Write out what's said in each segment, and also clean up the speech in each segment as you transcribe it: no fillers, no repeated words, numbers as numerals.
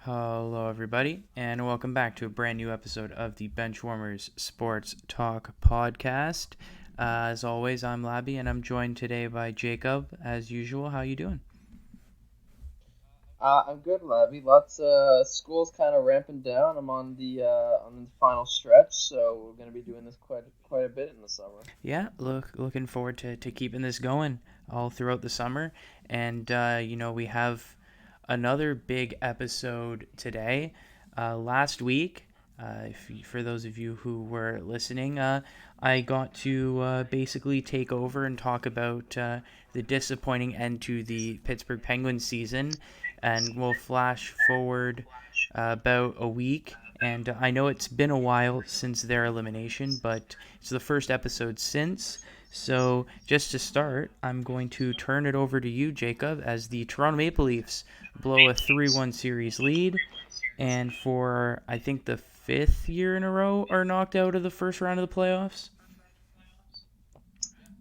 Hello, everybody, and welcome back to a brand new episode of the Benchwarmers Sports Talk Podcast. As always, I'm Labi, and I'm joined today by Jacob. As usual, how you doing? I'm good, Lavi. Lots school's kind of ramping down. I'm on the final stretch, so we're gonna be doing this quite a bit in the summer. Yeah, looking forward to keeping this going all throughout the summer. And, we have another big episode today. Last week, for those of you who were listening, I got to basically take over and talk about the disappointing end to the Pittsburgh Penguins season. And we'll flash forward about a week. And I know it's been a while since their elimination, but it's the first episode since. So just to start, I'm going to turn it over to you, Jacob, as the Toronto Maple Leafs blow a 3-1 series lead. And for, I think, the fifth year in a row, are knocked out of the first round of the playoffs.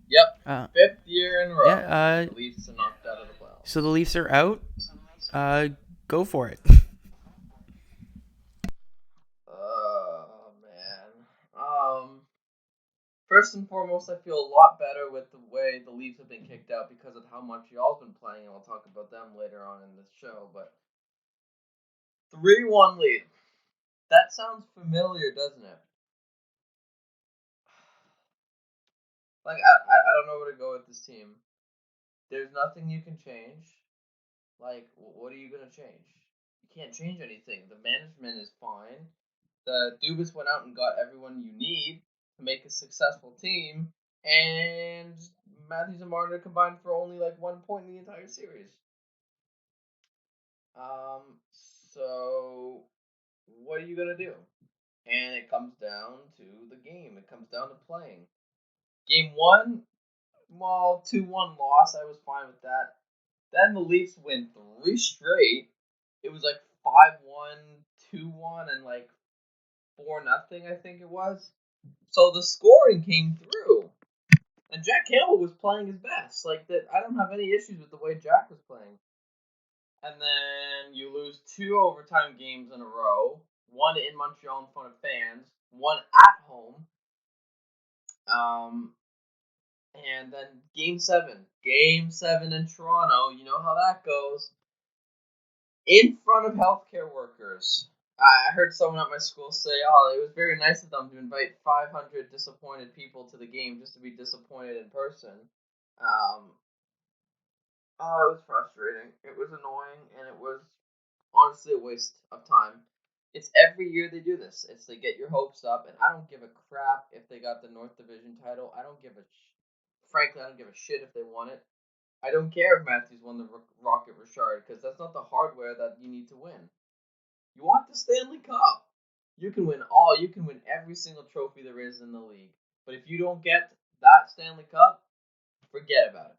Yep, Uh, fifth year in a row. yeah, The Leafs are knocked out of the playoffs. so the Leafs are out. Go for it. Oh man. First and foremost, I feel a lot better with the way the Leafs have been kicked out because of how Montreal's been playing, and we'll talk about them later on in this show. But 3-1 lead. That sounds familiar, doesn't it? Like I don't know where to go with this team. There's nothing you can change. Like, what are you gonna change? You can't change anything. The management is fine. The Dubas went out and got everyone you need to make a successful team, and Matthews and Marner combined for only like 1 point in the entire series. So what are you gonna do? And it comes down to the game. It comes down to playing. Game one, well, 2-1 loss. I was fine with that. Then the Leafs win three straight. It was like 5-1, 2-1, and like 4-0, I think it was. So the scoring came through. And Jack Campbell was playing his best. Like that, I don't have any issues with the way Jack was playing. And then you lose two overtime games in a row. One in Montreal in front of fans, one at home. Um, and then Game seven in Toronto. You know how that goes. In front of healthcare workers. I heard someone at my school say, "Oh, it was very nice of them to invite 500 disappointed people to the game just to be disappointed in person." Um, it was frustrating. It was annoying, and it was honestly a waste of time. It's every year they do this. It's they get your hopes up, and I don't give a crap if they got the North Division title. I don't give a, frankly, I don't give a shit if they won it. I don't care if Matthews won the Rocket Richard because that's not the hardware that you need to win. You want the Stanley Cup. You can win all. You can win every single trophy there is in the league. But if you don't get that Stanley Cup, forget about it.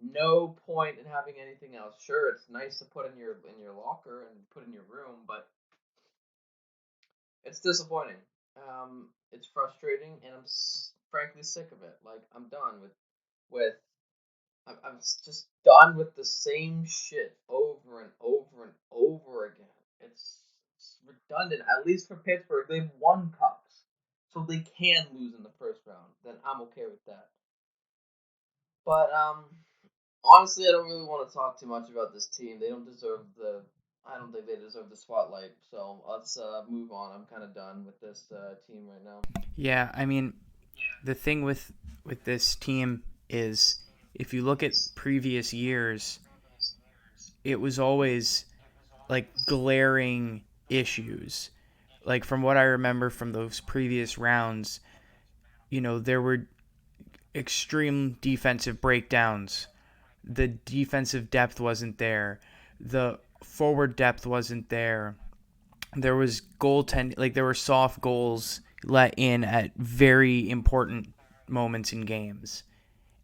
No point in having anything else. Sure, it's nice to put in your locker and put in your room, but it's disappointing. It's frustrating, and I'm frankly sick of it. Like I'm done with I'm just done with the same shit over and over and over again. It's redundant. At least for Pittsburgh, they've won cups, so they can lose in the first round. Then I'm okay with that. But honestly, I don't really want to talk too much about this team. They don't deserve the. I don't think they deserve the spotlight. So let's move on. I'm kind of done with this team right now. Yeah, I mean, the thing with this team is if you look at previous years, it was always like glaring issues. Like from what I remember from those previous rounds, there were extreme defensive breakdowns. The defensive depth wasn't there. The forward depth wasn't there. There was goaltending, like there were soft goals let in at very important moments in games.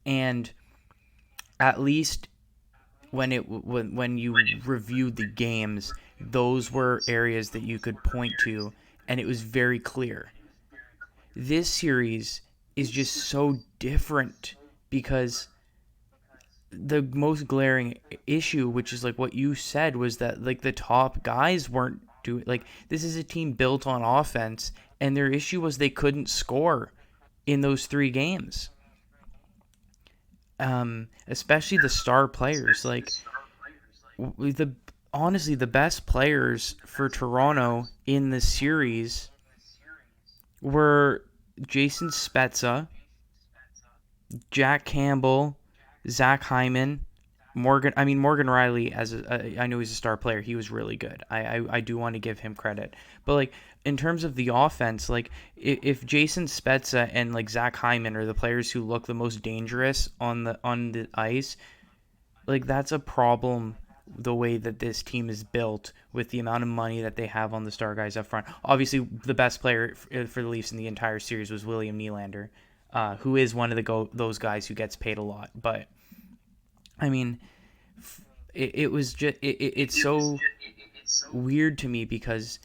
And at least when you reviewed the games, those were areas that you could point to, and it was very clear. This series is just so different because the most glaring issue, which is like what you said, was that like the top guys weren't doing like this is a team built on offense, and their issue was they couldn't score in those 3 games. Especially the star players, like the honestly the best players for Toronto in the series were Jason Spezza, Jack Campbell, Zach Hyman, Morgan. I mean Morgan Riley. I know he's a star player. He was really good. I do want to give him credit. But like in terms of the offense, like if Jason Spezza and like Zach Hyman are the players who look the most dangerous on the ice, like that's a problem. The way that this team is built with the amount of money that they have on the star guys up front. Obviously, the best player for the Leafs in the entire series was William Nylander, who is one of those guys who gets paid a lot. But I mean, it was just it's so weird to me because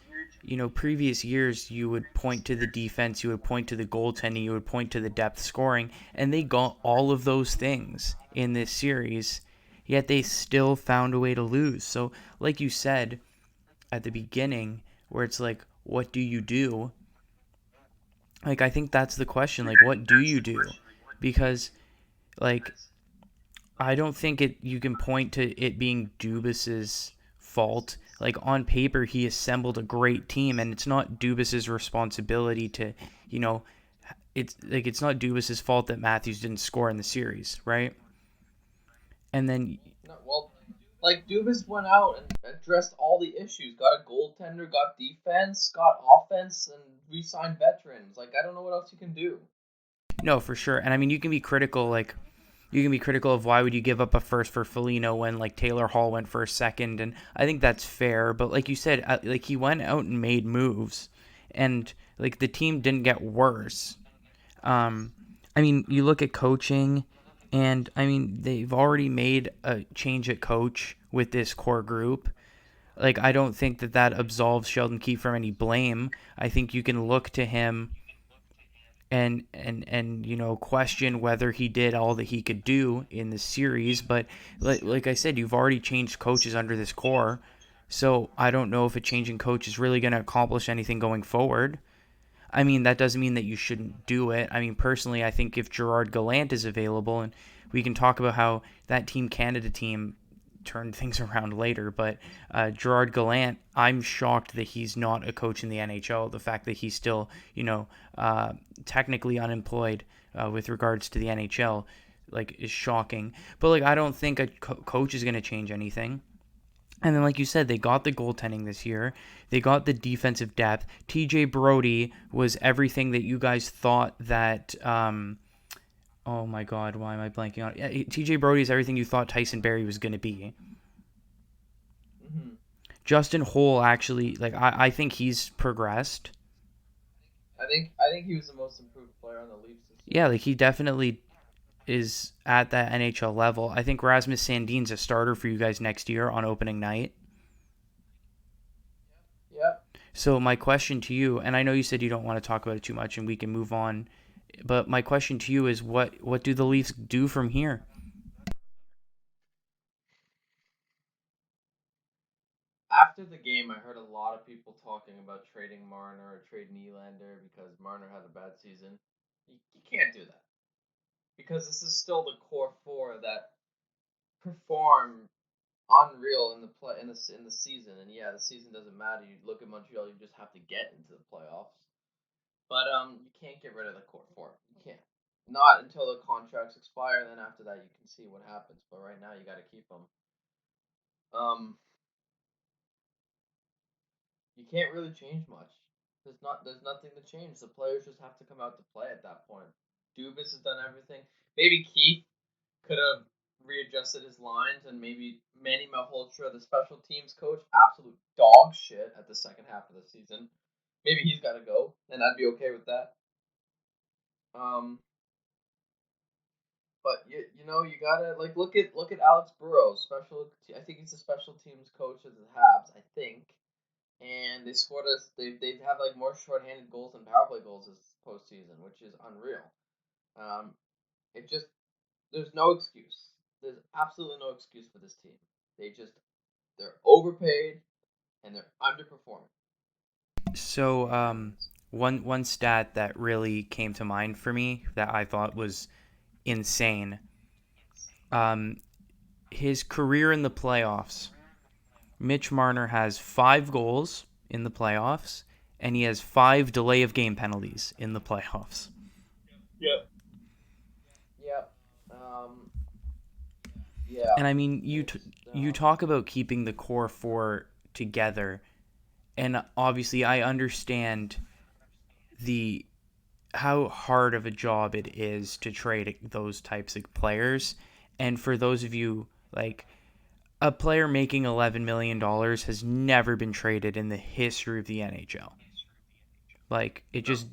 previous years you would point to the defense, you would point to the goaltending, you would point to the depth scoring, and they got all of those things in this series, yet they still found a way to lose. So like you said at the beginning, where it's like, what do you do? Like I think that's the question, like what do you do? Because like I don't think you can point to it being Dubas's fault. Like on paper, he assembled a great team, and it's not Dubas's responsibility to, you know, it's not Dubas's fault that Matthews didn't score in the series, right? And then No, well, like Dubas went out and addressed all the issues. Got a goaltender, got defense, got offense, and re-signed veterans. Like I don't know what else you can do. no, for sure. And I mean, you can be critical, like you can be critical of why would you give up a first for Foligno when like Taylor Hall went for a second, and I think that's fair. But like you said, like he went out and made moves, and like the team didn't get worse. Um, I mean, you look at coaching, and I mean they've already made a change at coach with this core group. Like I don't think that absolves Sheldon Keefe from any blame. I think you can look to him and question whether he did all that he could do in the series. But like I said, you've already changed coaches under this core, so I don't know if a change in coach is really going to accomplish anything going forward. I mean, that doesn't mean that you shouldn't do it. I mean, personally, I think if Gerard Gallant is available, and we can talk about how that Team Canada team turned things around later, but Gerard Gallant, I'm shocked that he's not a coach in the NHL. The fact that he's still, uh, technically unemployed with regards to the NHL, like, is shocking. But like, I don't think a coach is going to change anything. And then, like you said, they got the goaltending this year. They got the defensive depth. TJ Brody was everything that you guys thought that. Oh my God, why am I blanking on it? TJ Brody is everything you thought Tyson Barrie was going to be. Hmm. Justin Holl actually, like, I think he's progressed. I think he was the most improved player on the Leafs this Yeah, year. like, he definitely is at that NHL level. I think Rasmus Sandin's a starter for you guys next year on opening night. Yep. So my question to you, and I know you said you don't want to talk about it too much, and we can move on. But my question to you is, what do the Leafs do from here? After the game, I heard a lot of people talking about trading Marner or trading Nylander because Marner had a bad season. You can't do that because this is still the core four that perform unreal in the play in the season. And yeah, the season doesn't matter. You look at Montreal, you just have to get into the playoffs. But you can't get rid of the core four. You can't. Not until the contracts expire. Then after that, you can see what happens. But right now, you got to keep them. Um, you can't really change much. There's nothing to change. The players just have to come out to play at that point. Dubas has done everything. Maybe Keith could have readjusted his lines, and maybe Manny Malhotra, the special teams coach, absolute dog shit at the second half of the season. Maybe he's got to go, and I'd be okay with that. Um, but you gotta like look at Alex Burrows, special. I think he's a special teams coach of the Habs. I think, and they scored us. They have like more shorthanded goals than power play goals this postseason, which is unreal. Um, it just there's no excuse. there's absolutely no excuse for this team. They're overpaid and they're underperforming. So, one stat that really came to mind for me that I thought was insane. Um, his career in the playoffs. Mitch Marner has 5 goals in the playoffs, and he has 5 delay of game penalties in the playoffs. Yep. Yep. Yeah. And I mean, It's you talk about keeping the core four together, and obviously I understand the how hard of a job it is to trade those types of players. And for those of you like a player making $11 million has never been traded in the history of the NHL. Like it no. just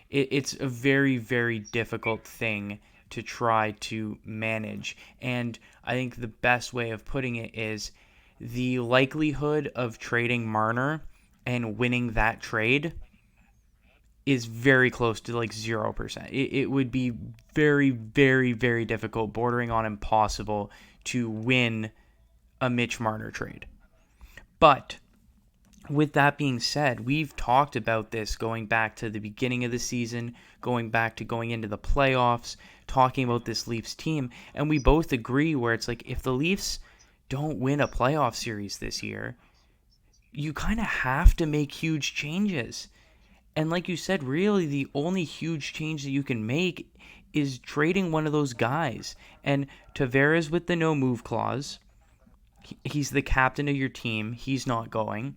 it's a very very difficult thing to try to manage. And I think the best way of putting it is the likelihood of trading Marner and winning that trade is very close to like 0%. It would be very, very, very difficult, bordering on impossible, to win a Mitch Marner trade. But with that being said, we've talked about this going back to the beginning of the season, going back to going into the playoffs, talking about this Leafs team, and we both agree where it's like if the Leafs don't win a playoff series this year, you kind of have to make huge changes. And like you said, really the only huge change that you can make is trading one of those guys. And Tavares with the no move clause, he's the captain of your team. He's not going.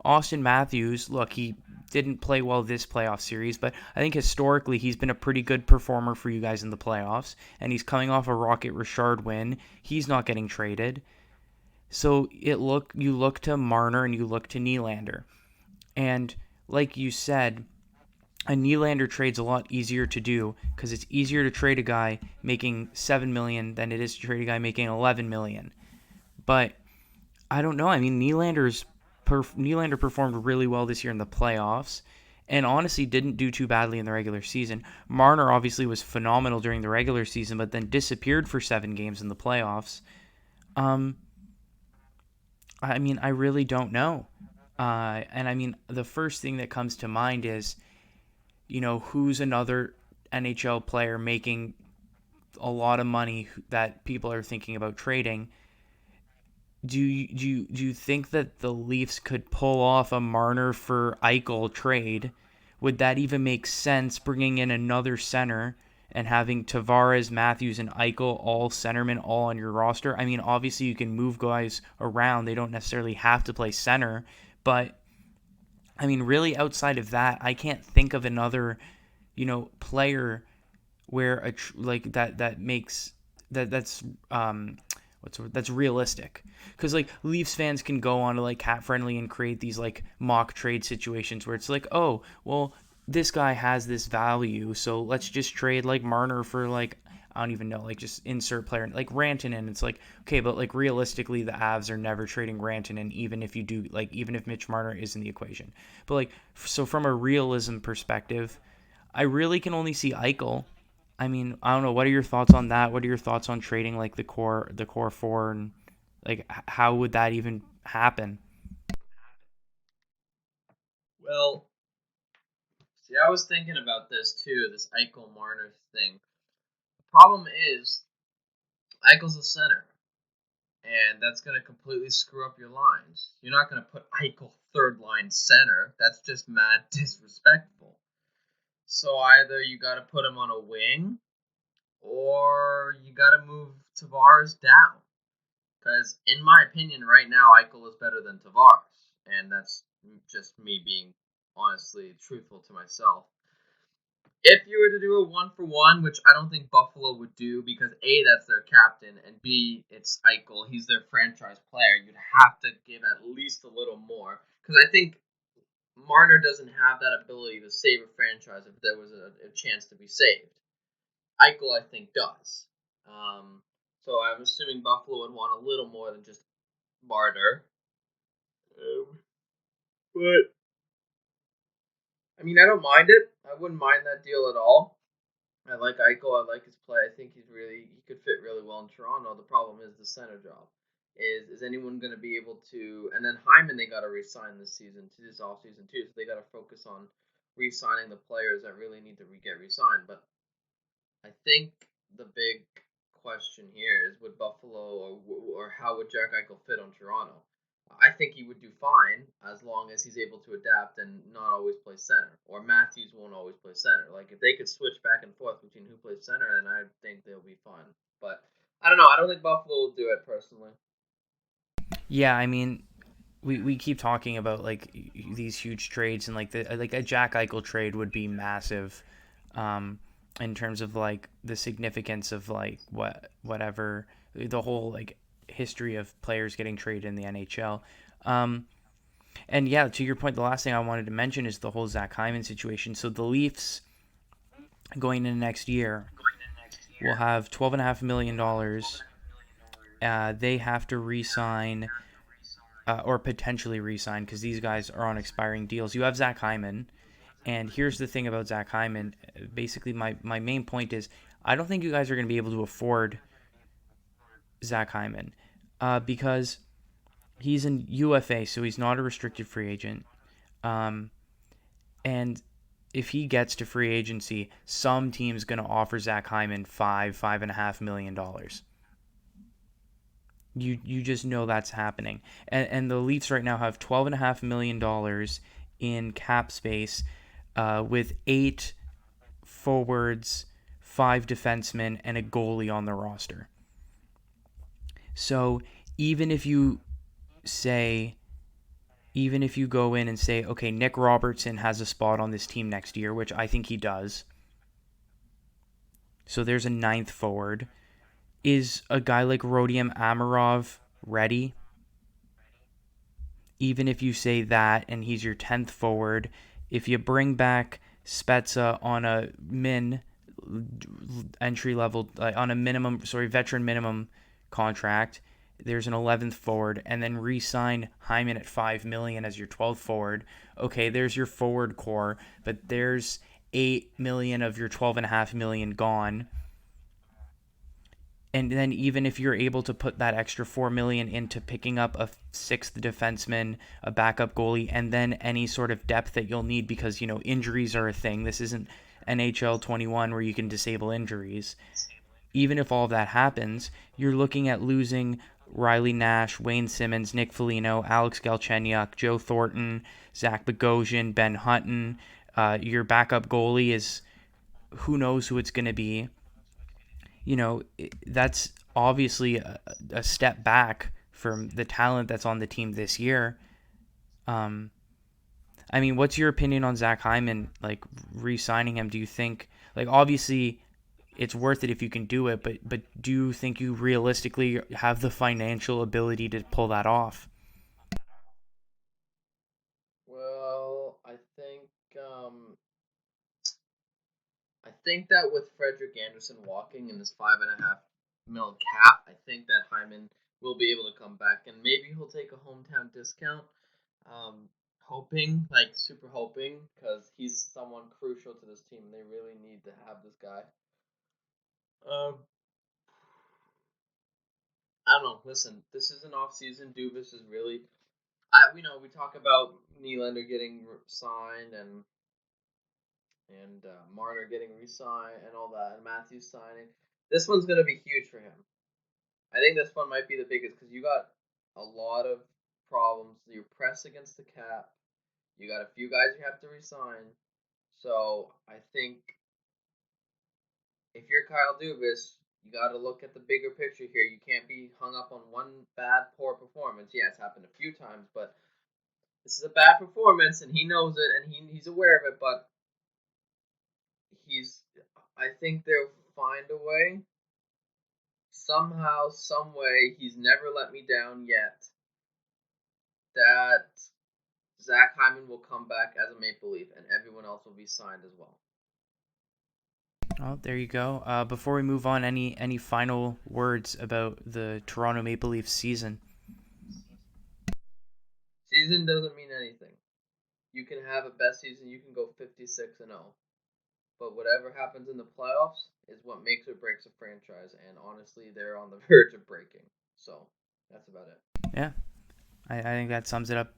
Austin Matthews, look, he didn't play well this playoff series, but I think historically he's been a pretty good performer for you guys in the playoffs. And he's coming off a Rocket Richard win. He's not getting traded. So you look to Marner and you look to Nylander. And like you said, a Nylander trade's a lot easier to do because it's easier to trade a guy making $7 million than it is to trade a guy making $11 million. But I don't know. I mean, Nylander performed really well this year in the playoffs, and honestly didn't do too badly in the regular season. Marner obviously was phenomenal during the regular season, but then disappeared for 7 games in the playoffs. Um, I mean, I really don't know. And I mean, the first thing that comes to mind is, who's another NHL player making a lot of money that people are thinking about trading? Do you think that the Leafs could pull off a Marner for Eichel trade? Would that even make sense, bringing in another center and having Tavares, Matthews, and Eichel all centermen all on your roster? I mean, obviously you can move guys around; they don't necessarily have to play center, but I mean, really outside of that, I can't think of another, player where like that makes that's realistic. Because like Leafs fans can go on to like Cat Friendly and create these like mock trade situations where it's like, oh well, this guy has this value, so let's just trade like Marner for like, I don't even know, like just insert player like Rantanen. It's like, okay, but like realistically, the Avs are never trading Rantanen, even if you do like even if Mitch Marner is in the equation. But like, so from a realism perspective, I really can only see Eichel. I mean, I don't know. What are your thoughts on that? What are your thoughts on trading like the core four, and like how would that even happen? Well, see, I was thinking about this too, this Eichel Marner thing. The problem is Eichel's a center, and that's going to completely screw up your lines. You're not going to put Eichel third line center. That's just mad disrespectful. So either you got to put him on a wing, or you got to move Tavares down. Because in my opinion, right now Eichel is better than Tavares, and that's just me being honestly truthful to myself. If you were to do a 1-for-1, which I don't think Buffalo would do because A, that's their captain, and B, it's Eichel, he's their franchise player, you'd have to give at least a little more. Because I think Marner doesn't have that ability to save a franchise if there was a chance to be saved. Eichel, I think, does. So I'm assuming Buffalo would want a little more than just Marner. But, I mean, I don't mind it. I wouldn't mind that deal at all. I like Eichel. I like his play. I think he could fit really well in Toronto. The problem is the center job. Is anyone going to be able to? And then Hyman, they got to re-sign this season, to this off season too. So they got to focus on re-signing the players that really need to get re-signed. But I think the big question here is would Buffalo or how would Jack Eichel fit on Toronto? I think he would do fine as long as he's able to adapt and not always play center. Or Matthews won't always play center. Like if they could switch back and forth between who plays center, then I think they'll be fine. But I don't know. I don't think Buffalo will do it personally. Yeah, I mean, we keep talking about like these huge trades and like a Jack Eichel trade would be massive, um, in terms of like the significance of like whatever the whole like history of players getting traded in the NHL. Um, and yeah, to your point, the last thing I wanted to mention is the whole Zach Hyman situation. So the Leafs going into next year will have $12.5 million. They have to re-sign or potentially re-sign because these guys are on expiring deals. You have Zach Hyman, and here's the thing about Zach Hyman. Basically, my main point is I don't think you guys are going to be able to afford Zach Hyman because he's in UFA, so he's not a restricted free agent. Um, and if he gets to free agency, some team's going to offer Zach Hyman $5.5 million. You just know that's happening, and the Leafs right now have $12.5 million in cap space, with 8 forwards, 5 defensemen, and a goalie on the roster. So even if you say, even if you go in and say, okay, Nick Robertson has a spot on this team next year, which I think he does. So there's a ninth forward. Is a guy like Rodion Amirov ready? Even if you say that and he's your 10th forward, if you bring back Spezza on a entry level, on a veteran minimum contract, there's an 11th forward, and then re-sign Hyman at $5 million as your 12th forward. Okay, there's your forward core, but there's $8 million of your $12.5 million gone. And then even if you're able to put that extra $4 million into picking up a sixth defenseman, a backup goalie, and then any sort of depth that you'll need because injuries are a thing. This isn't NHL 21 where you can disable injuries. Even if all of that happens, you're looking at losing Riley Nash, Wayne Simmons, Nick Foligno, Alex Galchenyuk, Joe Thornton, Zach Bogosian, Ben Hutton. Your backup goalie is who knows who it's going to be. That's obviously a step back from the talent that's on the team this year. Um, I mean, what's your opinion on Zach Hyman, like re-signing him? Do you think, like, obviously it's worth it if you can do it, but do you think you realistically have the financial ability to pull that off? Well, I think that with Frederick Anderson walking in this 5.5 mil cap, I think that Hyman will be able to come back and maybe he'll take a hometown discount. Um, Hoping, like super hoping, because he's someone crucial to this team. They really need to have this guy. Um, I don't know. Listen, this is an off season. Dubas is really, we talk about Nylander getting signed and Marner getting re-signed and all that, and Matthews signing. This one's gonna be huge for him. I think this one might be the biggest because you got a lot of problems. You're pressed against the cap. You got a few guys you have to resign. So I think if you're Kyle Dubas, you got to look at the bigger picture here. You can't be hung up on one bad, poor performance. Yeah, it's happened a few times, but this is a bad performance, and he knows it, and he's aware of it. But he's, I think they'll find a way. Somehow, some way, he's never let me down yet. That Zach Hyman will come back as a Maple Leaf, and everyone else will be signed as well. Oh, there you go. Before we move on, any final words about the Toronto Maple Leafs season? Season doesn't mean anything. You can have a best season. You can go 56-0. but whatever happens in the playoffs is what makes or breaks a franchise. And honestly, they're on the verge of breaking. So that's about it. Yeah, I think that sums it up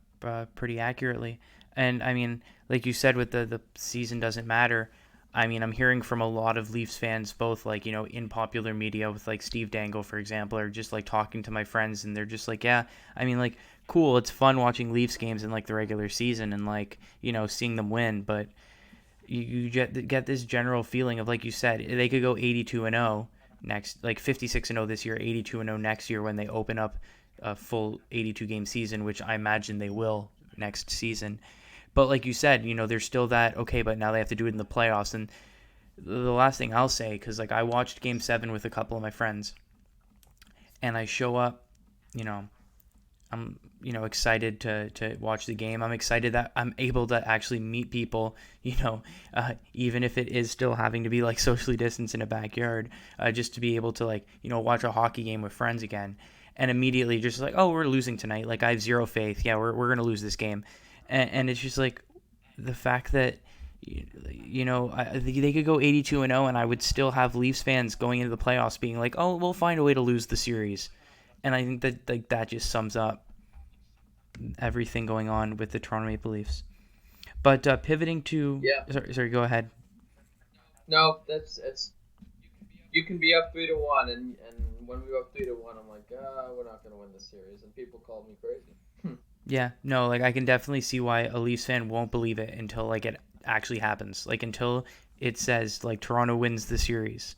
pretty accurately. And I mean, like you said, with the season doesn't matter. I mean, I'm hearing from a lot of Leafs fans, both like, in popular media with like Steve Dangle, for example, or just like talking to my friends, and they're just like, yeah, I mean, like, cool, it's fun watching Leafs games in like the regular season and like, seeing them win, but you get this general feeling of, like you said, they could go 82-0 next, like 56-0 this year, 82-0 next year when they open up a full 82 game season, which I imagine they will next season. But like you said, there's still that, okay, but now they have to do it in the playoffs. And the last thing I'll say, because like I watched Game 7 with a couple of my friends, and I show up, you know, I'm excited to watch the game. I'm excited that I'm able to actually meet people, even if it is still having to be like socially distanced in a backyard, just to be able to like watch a hockey game with friends again. And immediately just like, oh, we're losing tonight. Like, I have zero faith. Yeah, we're gonna lose this game. And it's just like the fact that they could go 82-0, and I would still have Leafs fans going into the playoffs being like, oh, we'll find a way to lose the series. And I think that like that just sums up everything going on with the Toronto Maple Leafs. But pivoting to, Yeah. sorry, go ahead. No, that's it's. You can be up 3-1, and when we were up 3-1, I'm like, we're not gonna win this series, and people called me crazy. Yeah, no, like I can definitely see why a Leafs fan won't believe it until like it actually happens. Like until it says like Toronto wins the series,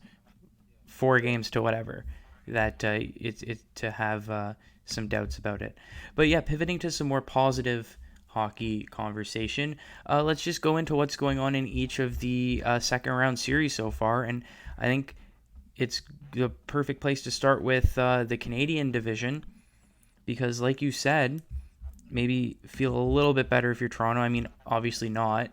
4 games to whatever. That it's to have some doubts about it. But yeah, pivoting to some more positive hockey conversation. Let's just go into what's going on in each of the second round series so far, and I think it's the perfect place to start with the Canadian division because, like you said, maybe feel a little bit better if you're Toronto. I mean, obviously not,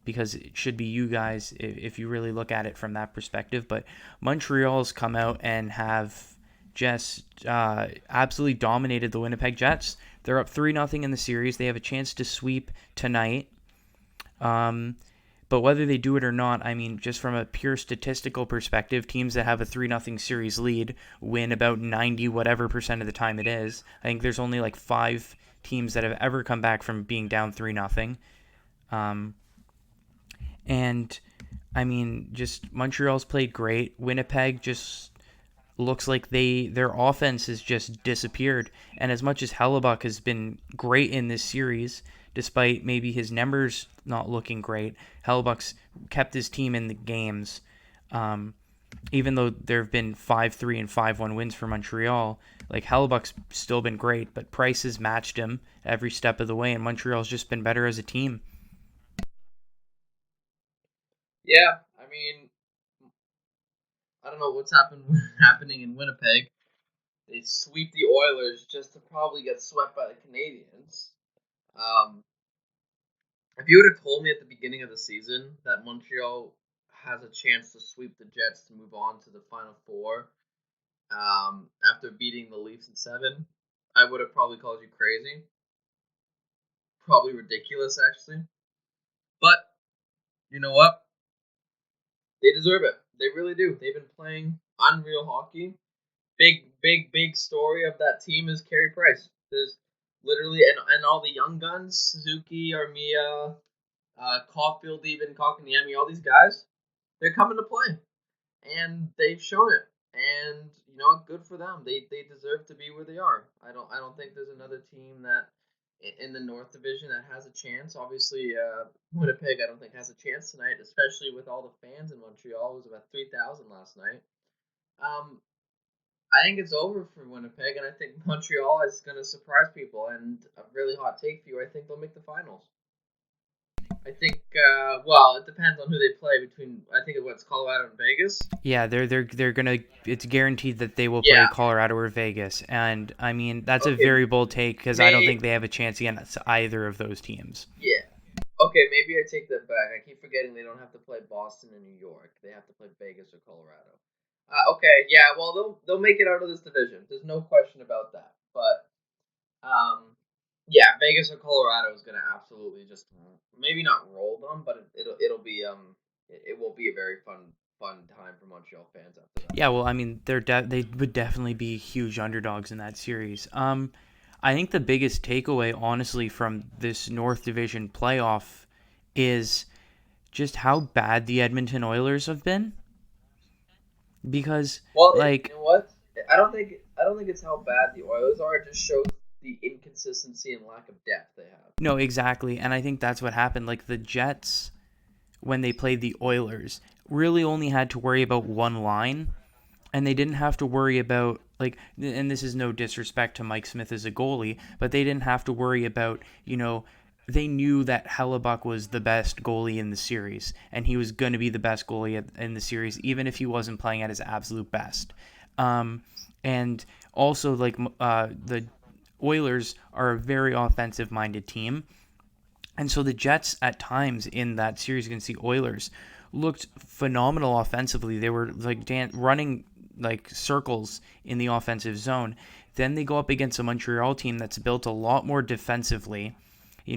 because it should be you guys if you really look at it from that perspective. But Montreal's come out and have just absolutely dominated the Winnipeg Jets. They're up 3-0 in the series. They have a chance to sweep tonight. But whether they do it or not, I mean, just from a pure statistical perspective, teams that have a 3-0 series lead win about 90 whatever percent of the time it is. I think there's only like 5 teams that have ever come back from being down 3-0. And I mean, just Montreal's played great. Winnipeg just looks like their offense has just disappeared. And as much as Hellebuck has been great in this series, despite maybe his numbers not looking great, Hellebuck's kept his team in the games. Even though there have been 5-3 and 5-1 wins for Montreal, like Hellebuck's still been great, but Price has matched him every step of the way, and Montreal's just been better as a team. Yeah, I mean, I don't know what's happening in Winnipeg. They sweep the Oilers just to probably get swept by the Canadians. Um, if you would have told me at the beginning of the season that Montreal has a chance to sweep the Jets to move on to the Final Four after beating the Leafs in 7, I would have probably called you crazy. Probably ridiculous, actually. But you know what? They deserve it. They really do. They've been playing unreal hockey. Big story of that team is Carey Price. There's literally and all the young guns, Suzuki, Armia, Caulfield, even Kotkaniemi, all these guys, they're coming to play, and they've shown it. And you know, good for them. They deserve to be where they are. I don't think there's another team that in the North Division that has a chance. Obviously, Winnipeg I don't think has a chance tonight, especially with all the fans in Montreal. It was about 3,000 last night. Um, I think it's over for Winnipeg, and I think Montreal is going to surprise people. And a really hot take for you, I think they'll make the finals. I think, well, it depends on who they play between. I think it's Colorado and Vegas. Yeah, they're gonna. It's guaranteed that they will play Yeah. Colorado or Vegas, and I mean that's a Okay. very bold take because I don't May think they have a chance against either of those teams. Yeah. Okay, maybe I take that back. I keep forgetting they don't have to play Boston and New York. They have to play Vegas or Colorado. Okay, yeah. Well, they'll make it out of this division. There's no question about that. But yeah, Vegas or Colorado is gonna absolutely just maybe not roll them, but it'll be it will be a very fun time for Montreal fans after that. Yeah, well, I mean, they would definitely be huge underdogs in that series. I think the biggest takeaway, honestly, from this North Division playoff is just how bad the Edmonton Oilers have been. Because, Well, you like, know what? I don't think it's how bad the Oilers are. It just shows the inconsistency and lack of depth they have. no, exactly. And I think that's what happened. Like, the Jets, when they played the Oilers, really only had to worry about one line, and they didn't have to worry about like, and this is no disrespect to Mike Smith as a goalie, but they didn't have to worry about, they knew that Hellebuck was the best goalie in the series, and he was going to be the best goalie in the series, even if he wasn't playing at his absolute best. And also, like, the Oilers are a very offensive minded team, and so the Jets at times in that series against the Oilers looked phenomenal offensively. They were like running like circles in the offensive zone. Then they go up against a Montreal team that's built a lot more defensively.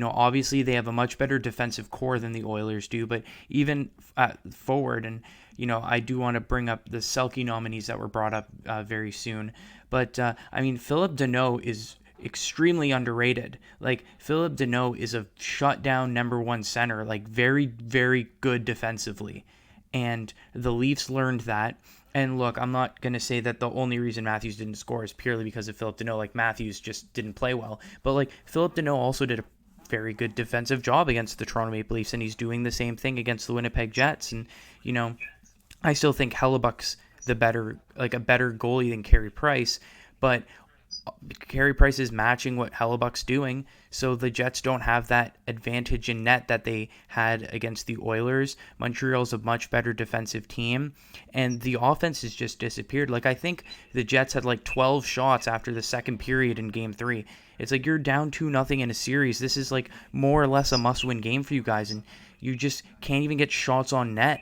Obviously they have a much better defensive core than the Oilers do, but even forward, and I do want to bring up the Selke nominees that were brought up very soon. But I mean, Philip Deneau is extremely underrated. Like, Philip Deneau is a shutdown number one center, like very, very good defensively. And the Leafs learned that. And look, I'm not going to say that the only reason Matthews didn't score is purely because of Philip Deneau. Like, Matthews just didn't play well. But, like, Philip Deneau also did a very good defensive job against the Toronto Maple Leafs, and he's doing the same thing against the Winnipeg Jets. And, I still think Hellebuck's a better goalie than Carey Price, but Carey Price is matching what Hellebuck's doing, so the Jets don't have that advantage in net that they had against the Oilers. Montreal's a much better defensive team, and the offense has just disappeared. Like, I think the Jets had like 12 shots after the second period in Game 3. It's like you're down 2-0 in a series. This is like more or less a must-win game for you guys, and you just can't even get shots on net.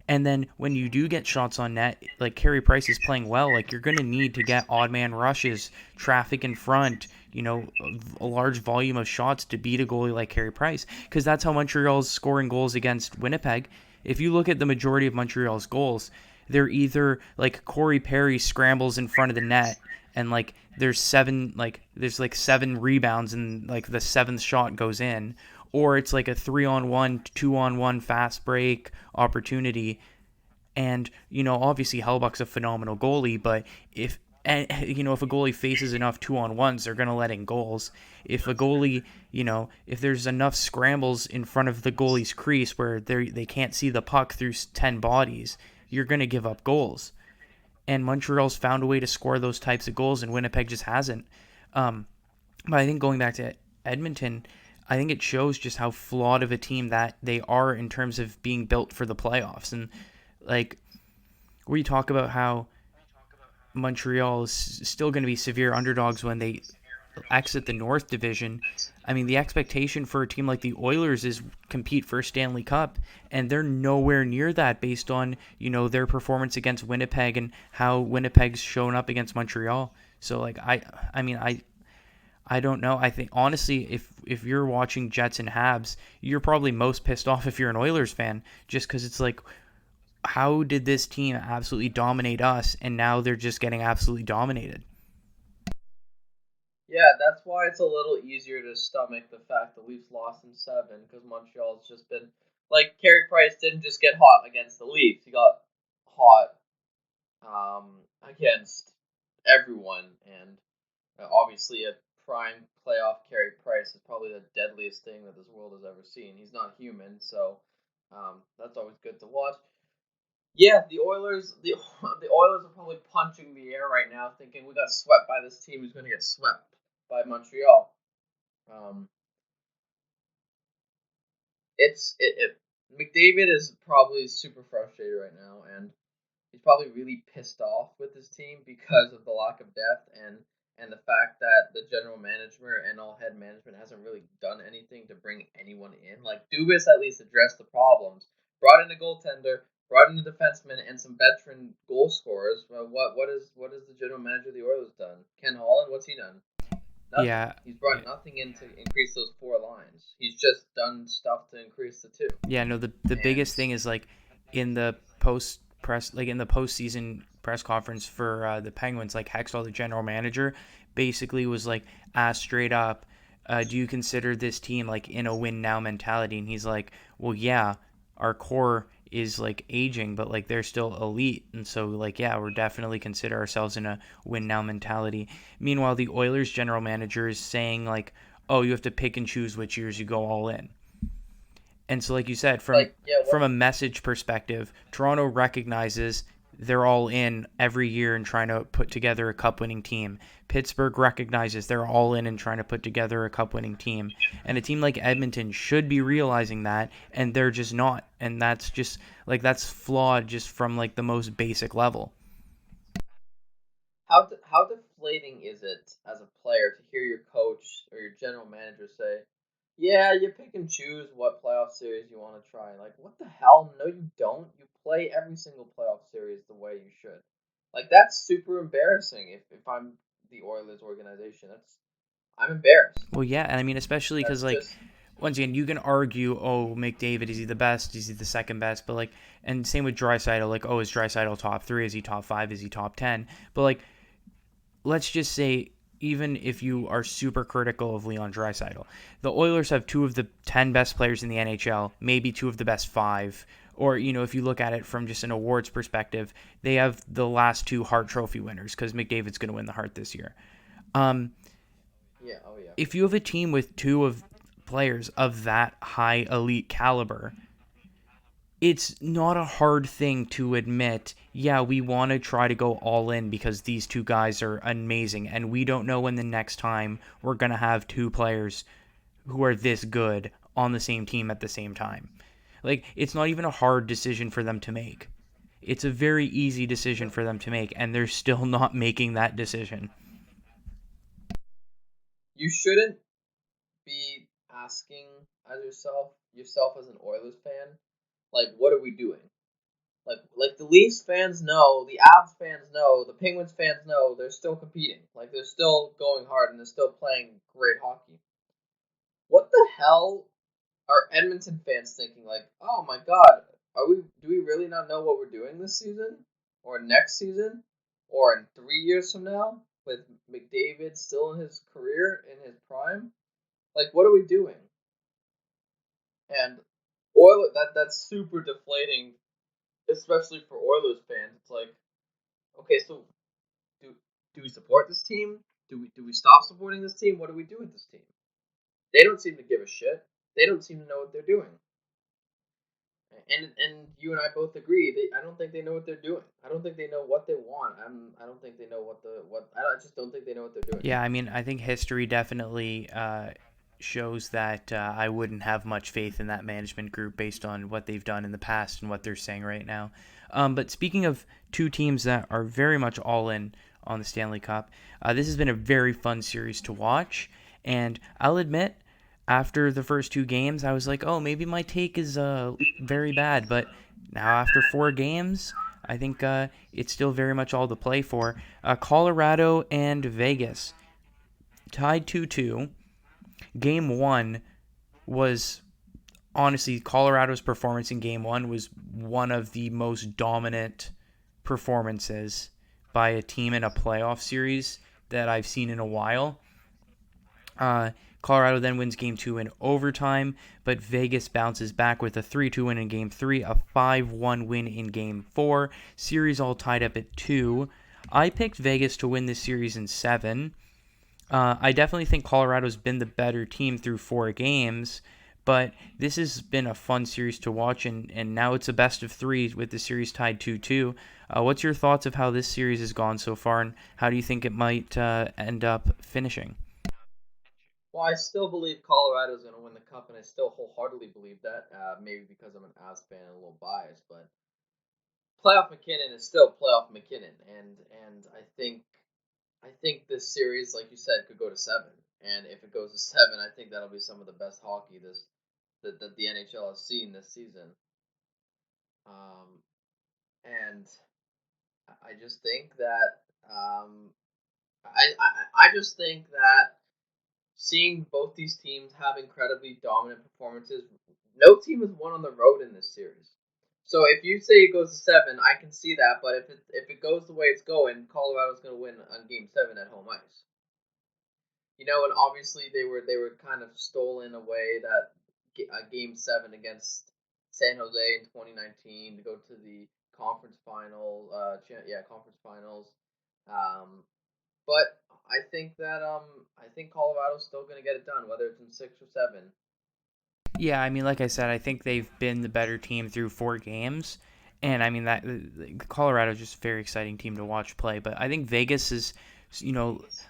And then when you do get shots on net, like Carey Price is playing well, like you're going to need to get odd man rushes, traffic in front, a large volume of shots to beat a goalie like Carey Price. Because that's how Montreal's scoring goals against Winnipeg. If you look at the majority of Montreal's goals, they're either like Corey Perry scrambles in front of the net and like there's like seven rebounds and like the seventh shot goes in, or it's like a 3-on-1, 2-on-1 fast break opportunity. And obviously Hellbuck's a phenomenal goalie, but if a goalie faces enough 2-on-1s, they're gonna let in goals. If a goalie, if there's enough scrambles in front of the goalie's crease where they can't see the puck through 10 bodies, you're gonna give up goals. And Montreal's found a way to score those types of goals, and Winnipeg just hasn't. But I think going back to Edmonton, I think it shows just how flawed of a team that they are in terms of being built for the playoffs. And like, we talk about how Montreal is still going to be severe underdogs when they exit the North Division. I mean, the expectation for a team like the Oilers is compete for a Stanley Cup, and they're nowhere near that based on, their performance against Winnipeg and how Winnipeg's shown up against Montreal. So like I don't know. I think honestly, if you're watching Jets and Habs, you're probably most pissed off if you're an Oilers fan, just because it's like, how did this team absolutely dominate us, and now they're just getting absolutely dominated? Yeah, that's why it's a little easier to stomach the fact the Leafs lost in 7 because Montreal's just been like Carey Price didn't just get hot against the Leafs; he got hot against everyone, and obviously a prime playoff Carey Price is probably the deadliest thing that this world has ever seen. He's not human, so that's always good to watch. Yeah, the Oilers are probably punching the air right now, thinking we got swept by this team who's going to get swept by Montreal. Um, it McDavid is probably super frustrated right now, and he's probably really pissed off with his team because of the lack of depth and the fact that the general manager and all head management hasn't really done anything to bring anyone in. Like Dubas at least addressed the problems, brought in a goaltender, brought in a defenseman, and some veteran goal scorers. What is the general manager of the Oilers done? Ken Holland, what's he done? Nothing. Yeah, He's brought nothing in to increase those 4 lines. He's just done stuff to increase the 2. yeah. No, the And biggest thing is like in the post press, like in the postseason press conference for the Penguins, like Hextall, the general manager, basically was like asked straight up, "Do you consider this team like in a win now mentality?" And he's like, "Well, yeah, our core is like aging, but like they're still elite, and so like yeah, we're definitely consider ourselves in a win now mentality." Meanwhile, the Oilers general manager is saying like, "Oh, you have to pick and choose which years you go all in." And so, like you said, from like, yeah, from a message perspective, Toronto recognizes they're all in every year and trying to put together a cup winning team. Pittsburgh recognizes they're all in and trying to put together a cup winning team. And a team like Edmonton should be realizing that, and they're just not. And that's just like that's flawed just from like the most basic level. how deflating is it as a player to hear your coach or your general manager say, "Yeah, you pick and choose what playoff series you want to try." Like, what the hell? No, you don't. You play every single playoff series the way you should. Like, that's super embarrassing. If I'm the Oilers organization, I'm embarrassed. Well, yeah, and I mean, especially because That's like just once again, you can argue, oh, McDavid, is he the best? Is he the second best? But like, and same with Draisaitl, like, oh, is Draisaitl top three? Is he top five? Is he top 10? But like, let's just say, even if you are super critical of Leon Draisaitl, the Oilers have two of the 10 best players in the NHL, maybe two of the best five. Or, you know, if you look at it from just an awards perspective, they have the last two Hart Trophy winners because McDavid's going to win the Hart this year. Um, yeah, oh yeah. if you have a team with two of players of that high elite caliber, it's not a hard thing to admit, yeah, we want to try to go all in because these two guys are amazing and we don't know when the next time we're going to have two players who are this good on the same team at the same time. Like, it's not even a hard decision for them to make. It's a very easy decision No, for them to make, and they're still not making that decision. you shouldn't be asking as yourself as an Oilers fan, like, what are we doing? Like the Leafs fans know, the Avs fans know, the Penguins fans know they're still competing. Like, they're still going hard and they're still playing great hockey. What the hell are Edmonton fans thinking? Like, oh my god, are we? Do we really not know what we're doing this season, or next season, or in 3 years from now, with McDavid still in his career in his prime? Like, what are we doing? And that's super deflating, especially for Oilers fans. It's like, okay, so do do we support this team? Do we stop supporting this team? What do we do with this team? They don't seem to give a shit. They don't seem to know what they're doing. And you and I both agree. I don't think they know what they're doing. I don't think they know what they want. I don't think they know I just don't think they know what they're doing. Yeah, I mean, I think history definitely shows that I wouldn't have much faith in that management group based on what they've done in the past and what they're saying right now. But speaking of two teams that are very much all in on the Stanley Cup, this has been a very fun series to watch. And I'll admit, after the first two games, I was like, oh, maybe my take is very bad. But now, after 4 games, I think it's still very much all to play for. Colorado and Vegas tied 2-2. Game 1 was honestly Colorado's performance in game 1 was one of the most dominant performances by a team in a playoff series that I've seen in a while. Uh, Colorado then wins game 2 in overtime, but Vegas bounces back with a 3-2 win in game 3, a 5-1 win in game 4. Series all tied up at 2. I picked Vegas to win this series in 7. I definitely think Colorado's been the better team through 4 games, but this has been a fun series to watch, and now it's a best of 3 with the series tied 2-2. What's your thoughts of how this series has gone so far, and how do you think it might end up finishing? Well, I still believe Colorado's going to win the cup, and I still wholeheartedly believe that. Maybe because I'm an Avs fan and a little biased, but playoff McKinnon is still playoff McKinnon, and I think this series, like you said, could go to 7. And if it goes to 7, I think that'll be some of the best hockey that the NHL has seen this season. Um, and I just think that I just think that seeing both these teams have incredibly dominant performances. No team has won on the road in this series. So if you say it goes to 7, I can see that. But if it goes the way it's going, Colorado's going to win on Game 7 at home ice. And obviously they were kind of stolen away that Game 7 against San Jose in 2019 to go to the conference final. Conference finals. Um, but I think Colorado's still going to get it done, whether it's in 6 or 7. Yeah, I mean, like I said, I think they've been the better team through 4 games, and I mean that Colorado's just a very exciting team to watch play. But I think Vegas is,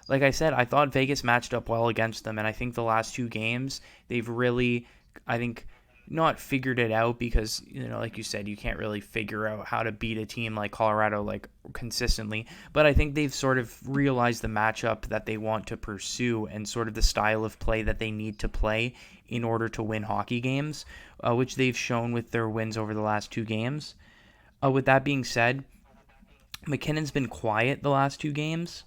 like I said, I thought Vegas matched up well against them, and I think the last 2 games they've really, I think, not figured it out because like you said, you can't really figure out how to beat a team like Colorado like consistently. But I think they've sort of realized the matchup that they want to pursue and sort of the style of play that they need to play in order to win hockey games, which they've shown with their wins over the last 2 games. With that being said, McKinnon's been quiet the last 2 games.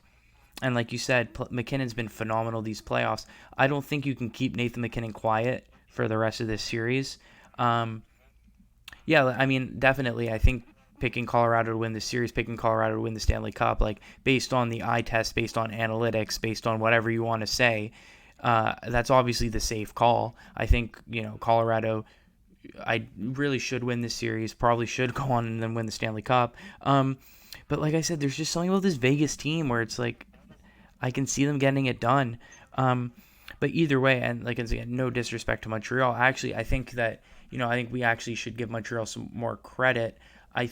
And like you said, McKinnon's been phenomenal these playoffs. I don't think you can keep Nathan McKinnon quiet for the rest of this series. Yeah, I mean, definitely. I think picking Colorado to win the series, picking Colorado to win the Stanley Cup, like based on the eye test, based on analytics, based on whatever you want to say, that's obviously the safe call. I think Colorado. I really should win this series. Probably should go on and then win the Stanley Cup. But like I said, there's just something about this Vegas team where it's like I can see them getting it done. But either way, and like again, no disrespect to Montreal. Actually, I think that I think we actually should give Montreal some more credit. I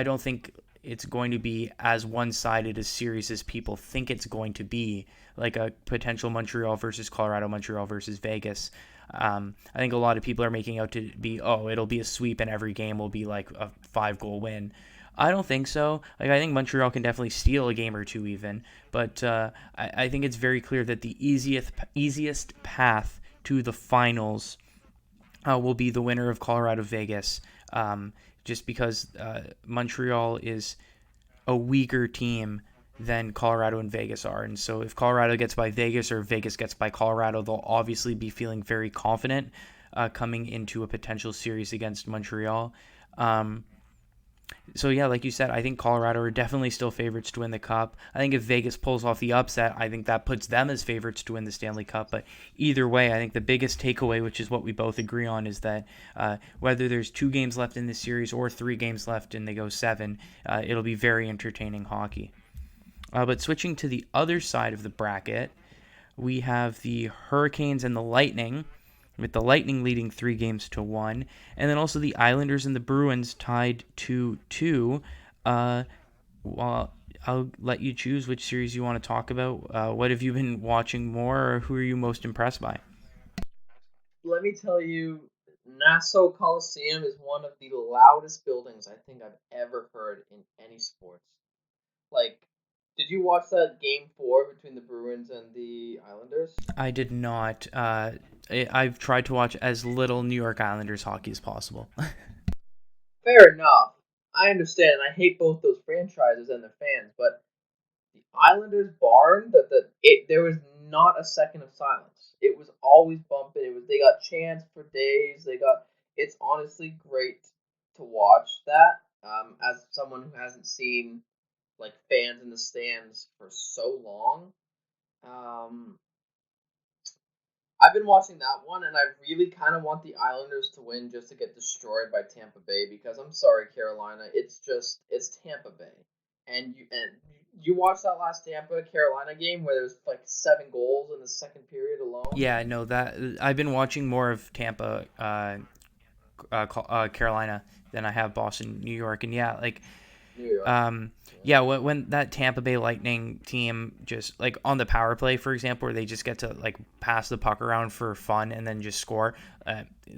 don't think it's going to be as one-sided a series as people think it's going to be, like a potential Montreal versus Colorado, Montreal versus Vegas. I think a lot of people are making out to be, it'll be a sweep and every game will be like a 5-goal win. I don't think so. Like I think Montreal can definitely steal a game or two even, but I think it's very clear that the easiest path to the finals will be the winner of Colorado Vegas, just because Montreal is a weaker team than Colorado and Vegas are. And so if Colorado gets by Vegas or Vegas gets by Colorado, they'll obviously be feeling very confident coming into a potential series against Montreal. So yeah, like you said, I think Colorado are definitely still favorites to win the Cup. I think if Vegas pulls off the upset, I think that puts them as favorites to win the Stanley Cup. But either way, I think the biggest takeaway, which is what we both agree on, is that whether there's 2 games left in this series or 3 games left and they go 7, it'll be very entertaining hockey. But switching to the other side of the bracket, we have the Hurricanes and the Lightning, with the Lightning leading 3 games to 1, and then also the Islanders and the Bruins tied 2-2. Well, I'll let you choose which series you want to talk about. What have you been watching more, or who are you most impressed by? Let me tell you, Nassau Coliseum is one of the loudest buildings I think I've ever heard in any sports. Like, did you watch that Game 4 between the Bruins and the Islanders? I did not. I've tried to watch as little New York Islanders hockey as possible. Fair enough. I understand. I hate both those franchises and their fans, but the Islanders barn, there was not a second of silence. It was always bumping. They got chants for days. It's honestly great to watch that. As someone who hasn't seen like fans in the stands for so long, um, I've been watching that one, and I really kind of want the Islanders to win just to get destroyed by Tampa Bay because I'm sorry, Carolina, it's Tampa Bay, and you watched that last Tampa Carolina game where there was like 7 goals in the second period alone. Yeah, no, that I've been watching more of Tampa, Carolina than I have Boston, New York, and yeah, like New York, Um, yeah, when that Tampa Bay Lightning team just like on the power play, for example, where they just get to like pass the puck around for fun and then just score,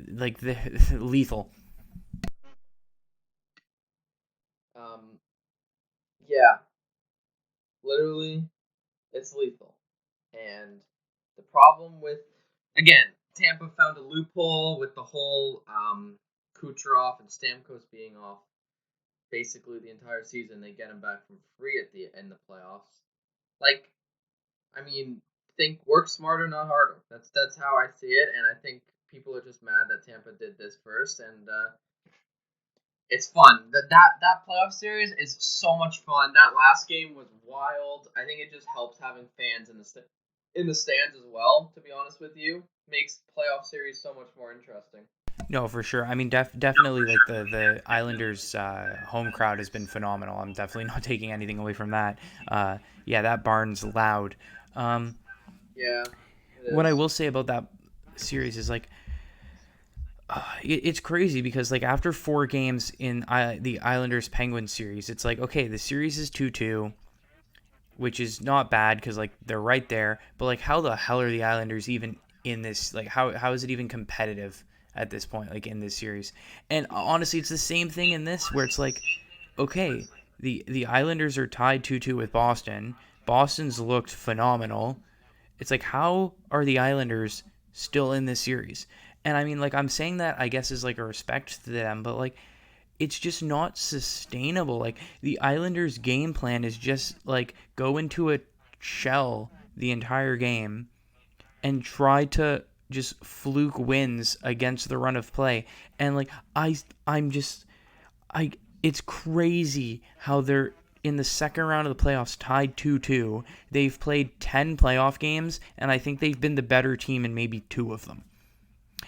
like the lethal. um, yeah, literally, it's lethal. And the problem with, again, Tampa found a loophole with the whole Kucherov and Stamkos being off basically the entire season. They get him back from free at the end of the playoffs. Like, I mean, think work smarter, not harder. That's how I see it, and I think people are just mad that Tampa did this first, and it's fun. That playoff series is so much fun. That last game was wild. I think it just helps having fans in the stands as well. To be honest with you, makes playoff series so much more interesting. No, for sure. I mean, definitely, like the Islanders' home crowd has been phenomenal. I'm definitely not taking anything away from that. Yeah, that barn's loud. Um, Yeah, it what I is. will say about that series is like it's crazy because like after 4 games in the Islanders Penguins series, it's like okay, the series is 2-2, which is not bad because like they're right there. But like, how the hell are the Islanders even in this? Like, how is it even competitive at this point? Like in this series, and honestly, it's the same thing in this where it's like okay, the Islanders are tied 2-2 with Boston. Boston's looked phenomenal. It's like how are the Islanders still in this series? And I mean, like I'm saying that I guess is like a respect to them, but like it's just not sustainable. Like the Islanders' game plan is just like go into a shell the entire game and try to just fluke wins against the run of play. And like I'm just I it's crazy how they're in the second round of the playoffs tied 2-2. They've played 10 playoff games and I think they've been the better team in maybe 2 of them.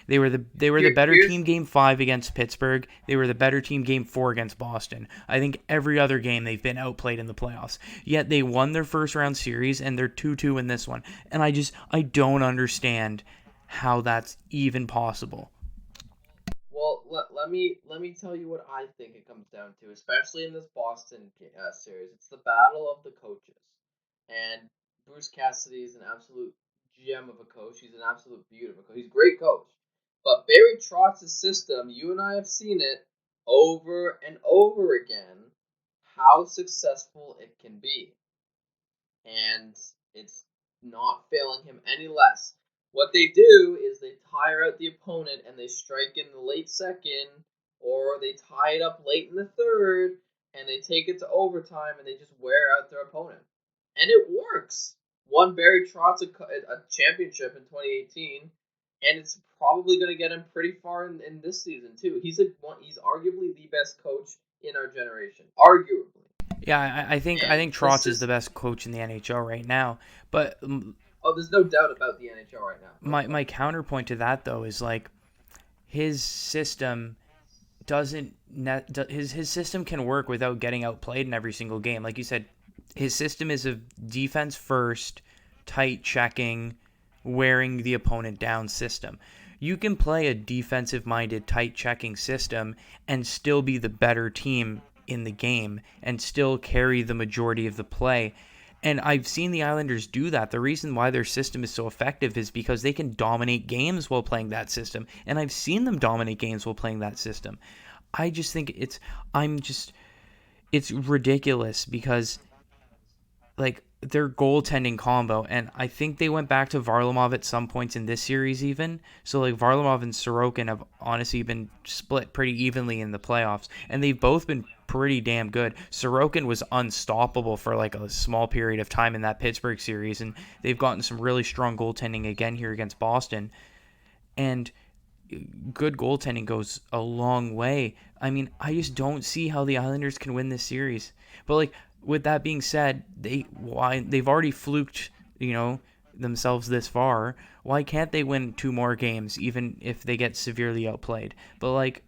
They were the better Here's team game 5 against Pittsburgh. They were the better team game 4 against Boston. I think every other game they've been outplayed in the playoffs. Yet they won their first round series and they're 2-2 in this one. And I don't understand how that's even possible. Well, let me tell you what I think it comes down to, especially in this Boston series. It's the battle of the coaches, and Bruce Cassidy is an absolute gem of a coach. He's an absolute beauty of a coach. He's a great coach, but Barry Trotz's system, you and I have seen it over and over again, how successful it can be, and it's not failing him any less. What they do is they tire out the opponent and they strike in the late second, or they tie it up late in the third, and they take it to overtime and they just wear out their opponent. And it works. Won Barry Trotz a championship in 2018, and it's probably going to get him pretty far in this season too. He's arguably the best coach in our generation, arguably. Yeah, I think And Trotz this is the is best coach in the NHL right now. But Oh, there's no doubt about the NHL right now. No my question. counterpoint to that though is like his system doesn't his system can work without getting outplayed in every single game. Like you said, his system is a defense first, tight checking, wearing the opponent down system. You can play a defensive minded, tight checking system and still be the better team in the game and still carry the majority of the play. And I've seen the Islanders do that. The reason why their system is so effective is because they can dominate games while playing that system. And I've seen them dominate games while playing that system. I just think it's ridiculous because like their goaltending combo, and I think they went back to Varlamov at some points in this series even. So like Varlamov and Sorokin have honestly been split pretty evenly in the playoffs, and they've both been pretty damn good. Sorokin was unstoppable for like a small period of time in that Pittsburgh series, and they've gotten some really strong goaltending again here against Boston. And good goaltending goes a long way. I mean, I just don't see how the Islanders can win this series. But like with that being said, they've already fluked, themselves this far. Why can't they win 2 more games even if they get severely outplayed? But like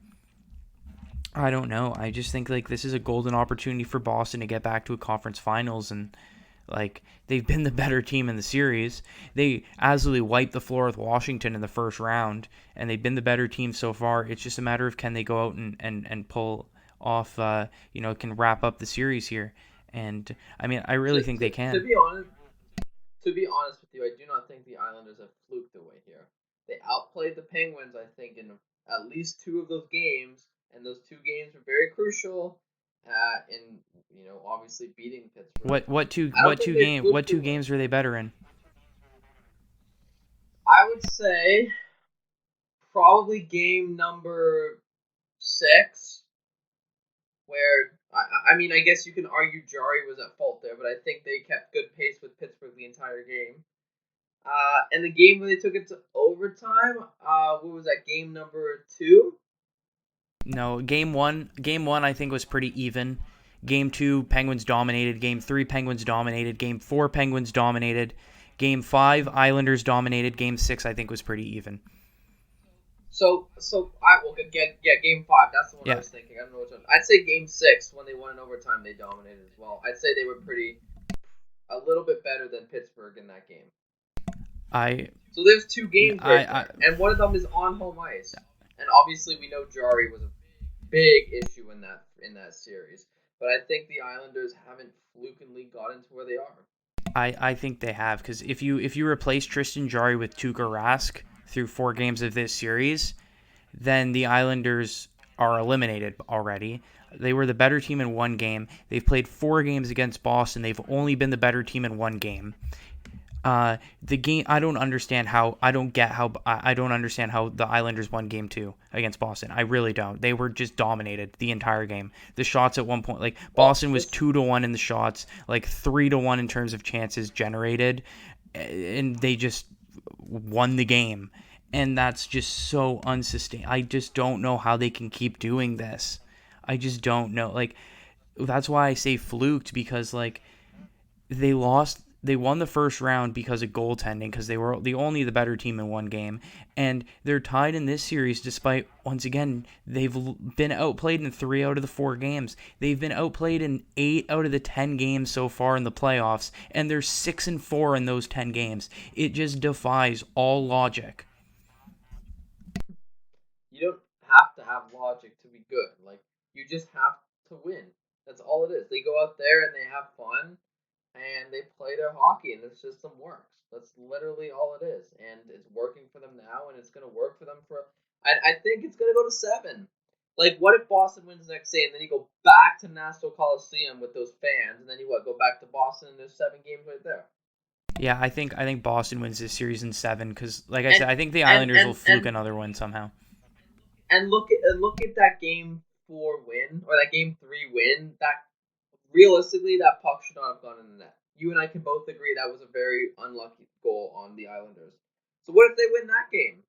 I don't know. I just think like this is a golden opportunity for Boston to get back to a conference finals, and like they've been the better team in the series. They absolutely wiped the floor with Washington in the first round, and they've been the better team so far. It's just a matter of can they go out and pull off, can wrap up the series here. And I mean, I To, really think to, they to can. be honest, to be honest with you, I do not think the Islanders have fluked away here. They outplayed the Penguins, I think, in at least 2 of those games, and those 2 games were very crucial. In obviously beating Pittsburgh. I don't think they What fluked two away. games were they better in? I would say probably game number 6, where I mean, I guess you can argue Jari was at fault there, but I think they kept good pace with Pittsburgh the entire game. And the game where they took it to overtime, what was that, game number 2? No, game one I think was pretty even. Game two, Penguins dominated. Game three, Penguins dominated. Game four, Penguins dominated. Game five, Islanders dominated. Game six, I think, was pretty even. So I will get game 5. That's the one I Yeah, was thinking. I don't know which one. I'd say game 6 when they won in overtime. They dominated as well. I'd say they were a little bit better than Pittsburgh in that game. I, So there's 2 games right I, there, and one of them is on home ice. And obviously we know Jari was a big issue in that series. But I think the Islanders haven't flukingly gotten to where they are. I think they have, because if you replace Tristan Jarry with Tuukka Rask through 4 games of this series, then the Islanders are eliminated already. They were the better team in 1 game. They've played 4 games against Boston. They've only been the better team in 1 game. The game, I don't understand how the Islanders won game 2 against Boston. I really don't. They were just dominated the entire game. The shots at one point, like Boston was 2-1 in the shots, like 3-1 in terms of chances generated, and they just won the game. And that's just so unsustainable. I just don't know how they can keep doing this. I just don't know. Like, that's why I say fluked, because like they won the first round because of goaltending, because they were the better team in 1 game, and they're tied in this series despite, once again, they've been outplayed in 3 out of the 4 games. They've been outplayed in 8 out of the 10 games so far in the playoffs, and they're 6-4 in those 10 games. It just defies all logic. You don't have to have logic to be good. Like, you just have to win. That's all it is. They go out there and they have fun and they play their hockey and the system works. That's literally all it is. And it's working for them now and it's going to work for them for. I think it's going to go to 7. Like, what if Boston wins the next day and then you go back to Nassau Coliseum with those fans and then you go back to Boston and there's 7 games right there? Yeah, I think Boston wins this series in 7, because, like I And said, I think the and Islanders will and fluke and another one somehow. look at that game 4 win or that game 3 win. That realistically, that puck should not have gone in the net. You and I can both agree that was a very unlucky goal on the Islanders. So what if they win that game?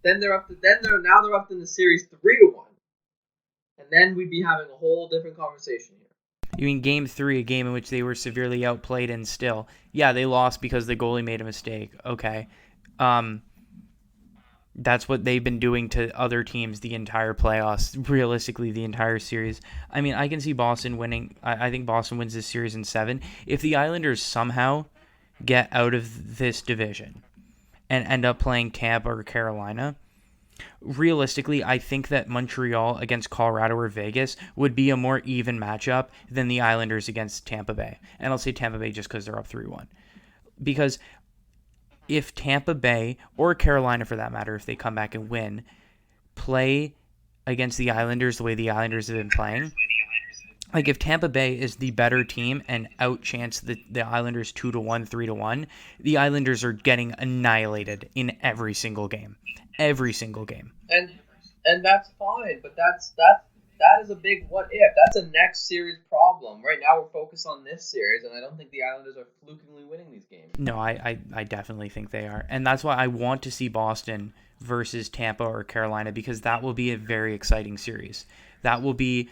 Then they're up in the series 3-1, and then we'd be having a whole different conversation here. You mean game 3, a game in which they were severely outplayed, and still, yeah, they lost because the goalie made a mistake. Okay. Um, that's what they've been doing to other teams the entire playoffs, realistically, the entire series. I mean, I can see Boston winning. I think Boston wins this series in 7. If the Islanders somehow get out of this division and end up playing Tampa or Carolina, realistically, I think that Montreal against Colorado or Vegas would be a more even matchup than the Islanders against Tampa Bay. And I'll say Tampa Bay just because they're up 3-1. Because if Tampa Bay, or Carolina for that matter, if they come back and win, play against the Islanders the way the Islanders have been playing, like if Tampa Bay is the better team and outchance the Islanders 2-1, 3-1, the Islanders are getting annihilated in every single game. Every single game. And that's fine, but that is a big what if. That's a next series problem. Right now we're focused on this series, and I don't think the Islanders are flukingly winning these games. No, I definitely think they are. And that's why I want to see Boston versus Tampa or Carolina, because that will be a very exciting series. That will be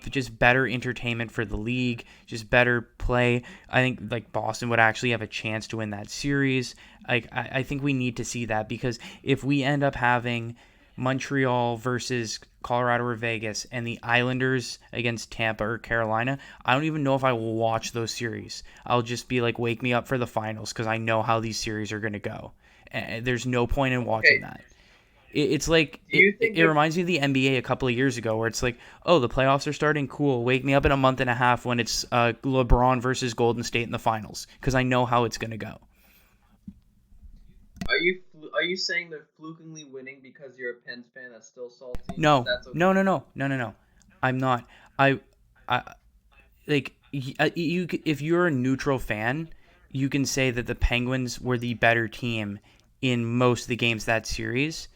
just better entertainment for the league, just better play. I think like Boston would actually have a chance to win that series. I think we need to see that, because if we end up having Montreal versus Colorado or Vegas and the Islanders against Tampa or Carolina, I don't even know if I will watch those series. I'll just be like, wake me up for the finals, because I know how these series are going to go. And there's no point in watching that. It's like it reminds me of the NBA a couple of years ago, where it's like, oh, the playoffs are starting. Cool. Wake me up in a month and a half when it's LeBron versus Golden State in the finals, because I know how it's going to go. Are you saying they're flukingly winning because you're a Pens fan that's still salty? No, That's okay. no. I'm not. I like you. If you're a neutral fan, you can say that the Penguins were the better team in most of the games that series.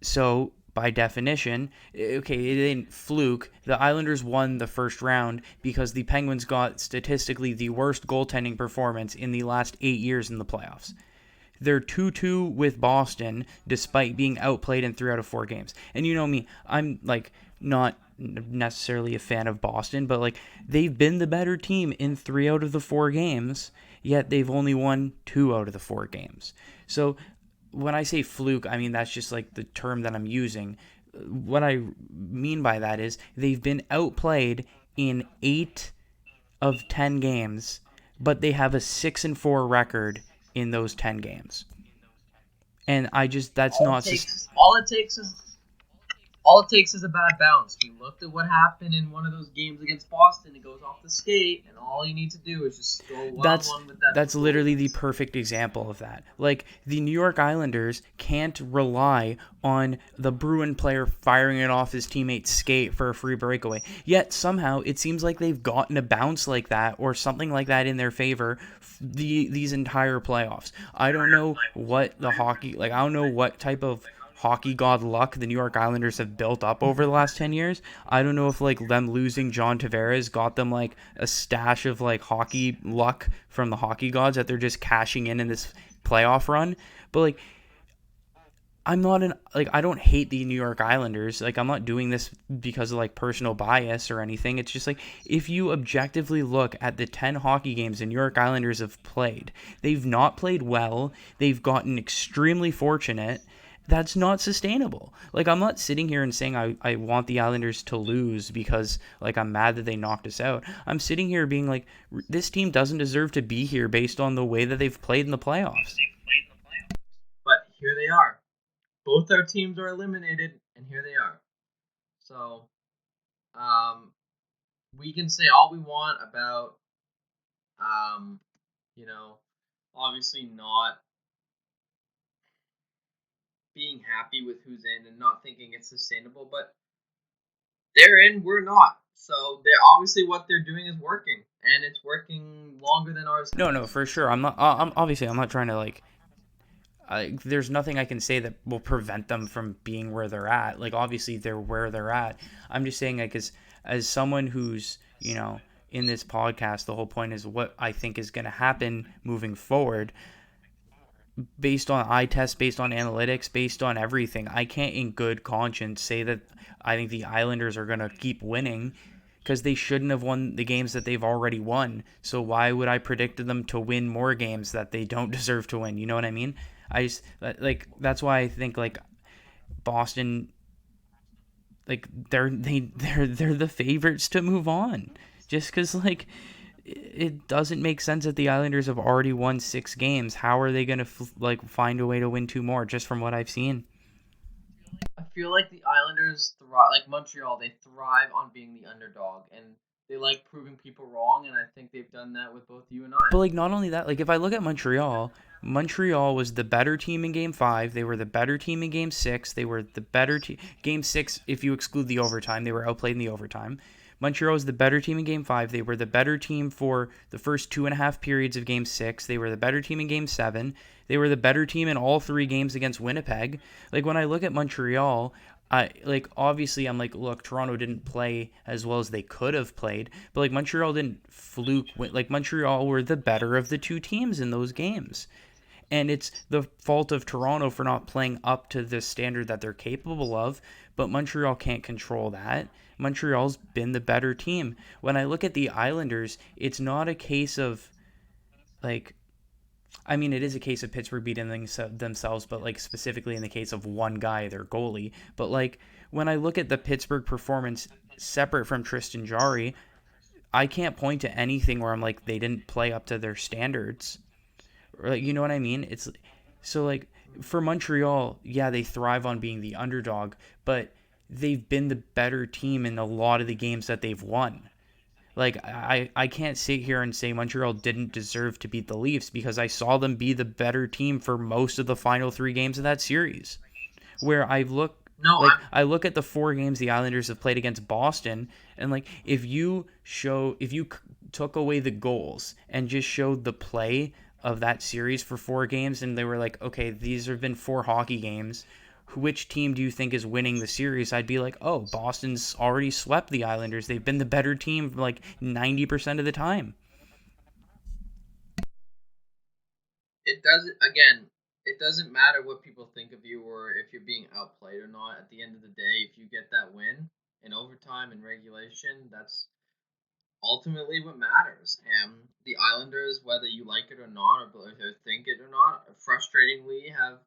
So by definition, okay, it didn't fluke. The Islanders won the first round because the Penguins got statistically the worst goaltending performance in the last 8 years in the playoffs. They're 2-2 with Boston despite being outplayed in 3 out of 4 games. And you know me, I'm like not necessarily a fan of Boston, but like they've been the better team in 3 out of the 4 games, yet they've only won 2 out of the 4 games. So when I say fluke, I mean that's just like the term that I'm using. What I mean by that is they've been outplayed in 8 of 10 games, but they have a 6-4 record in those 10 games. And I just that's All not it takes, all it takes is All it takes is a bad bounce. We looked at what happened in one of those games against Boston. It goes off the skate, and all you need to do is just go that's one with that. that's literally the perfect example of that. Like the New York Islanders can't rely on the Bruin player firing it off his teammate's skate for a free breakaway. Yet somehow it seems like they've gotten a bounce like that or something like that in their favor these entire playoffs. I don't know what the hockey like. I don't know what type of hockey god luck the New York Islanders have built up over the last 10 years. I don't know if like them losing John Tavares got them like a stash of like hockey luck from the hockey gods that they're just cashing in this playoff run. But like I'm not an like I don't hate the New York Islanders. Like I'm not doing this because of like personal bias or anything. It's just like if you objectively look at the 10 hockey games the New York Islanders have played, they've not played well. They've gotten extremely fortunate. That's not sustainable. Like I'm not sitting here and saying I want the Islanders to lose because like I'm mad that they knocked us out. I'm sitting here being like this team doesn't deserve to be here based on the way that they've played in the playoffs. But here they are. Both our teams are eliminated, and here they are. So, we can say all we want about, um, you know, obviously not being happy with who's in and not thinking it's sustainable, but they're in, we're not. So they're obviously what they're doing is working, and it's working longer than ours No, no, has. for sure. I'm So not. I'm obviously I'm not trying to like. There's nothing I can say that will prevent them from being where they're at. Like obviously they're where they're at. I'm just saying like as someone who's in this podcast, the whole point is what I think is going to happen moving forward, based on eye tests, based on analytics, based on everything. I can't in good conscience say that I think the Islanders are going to keep winning because they shouldn't have won the games that they've already won. So why would I predict them to win more games that they don't deserve to win? You know what I mean? I just like that's why I think like Boston, like they're the favorites to move on, just because like it doesn't make sense that the Islanders have already won 6 games. How are they gonna like find a way to win 2 more? Just from what I've seen. I feel like the Islanders thrive, like Montreal, they thrive on being the underdog, and they like proving people wrong, and I think they've done that with both you and I. But like not only that, like if I look at Montreal, Montreal was the better team in Game 5. They were the better team in Game 6. They were the better team. Game 6, if you exclude the overtime, they were outplayed in the overtime. Montreal was the better team in Game 5. They were the better team for the first 2.5 periods of Game 6. They were the better team in Game 7. They were the better team in all 3 games against Winnipeg. Like when I look at Montreal, I like obviously I'm like, look, Toronto didn't play as well as they could have played, but like Montreal didn't fluke. Like Montreal were the better of the 2 teams in those games, and it's the fault of Toronto for not playing up to the standard that they're capable of. But Montreal can't control that. Montreal's been the better team. When I look at the Islanders, it's not a case of like I mean, it is a case of Pittsburgh beating themselves, but like specifically in the case of one guy, their goalie. But like when I look at the Pittsburgh performance separate from Tristan Jarry, I can't point to anything where I'm like they didn't play up to their standards. Or like, you know what I mean? It's so like for Montreal, yeah, they thrive on being the underdog, but they've been the better team in a lot of the games that they've won. Like I can't sit here and say Montreal didn't deserve to beat the Leafs because I saw them be the better team for most of the final 3 games of that series. Where No, I look at the 4 games the Islanders have played against Boston, and like if you took away the goals and just showed the play of that series for 4 games, and they were like, okay, these have been 4 hockey games. which team do you think is winning the series? I'd be like, oh, Boston's already swept the Islanders. They've been the better team like 90% of the time. It doesn't. Again, it doesn't matter what people think of you or if you're being outplayed or not. At the end of the day, if you get that win in overtime and regulation, that's ultimately what matters. And the Islanders, whether you like it or not, or think it or not, frustratingly have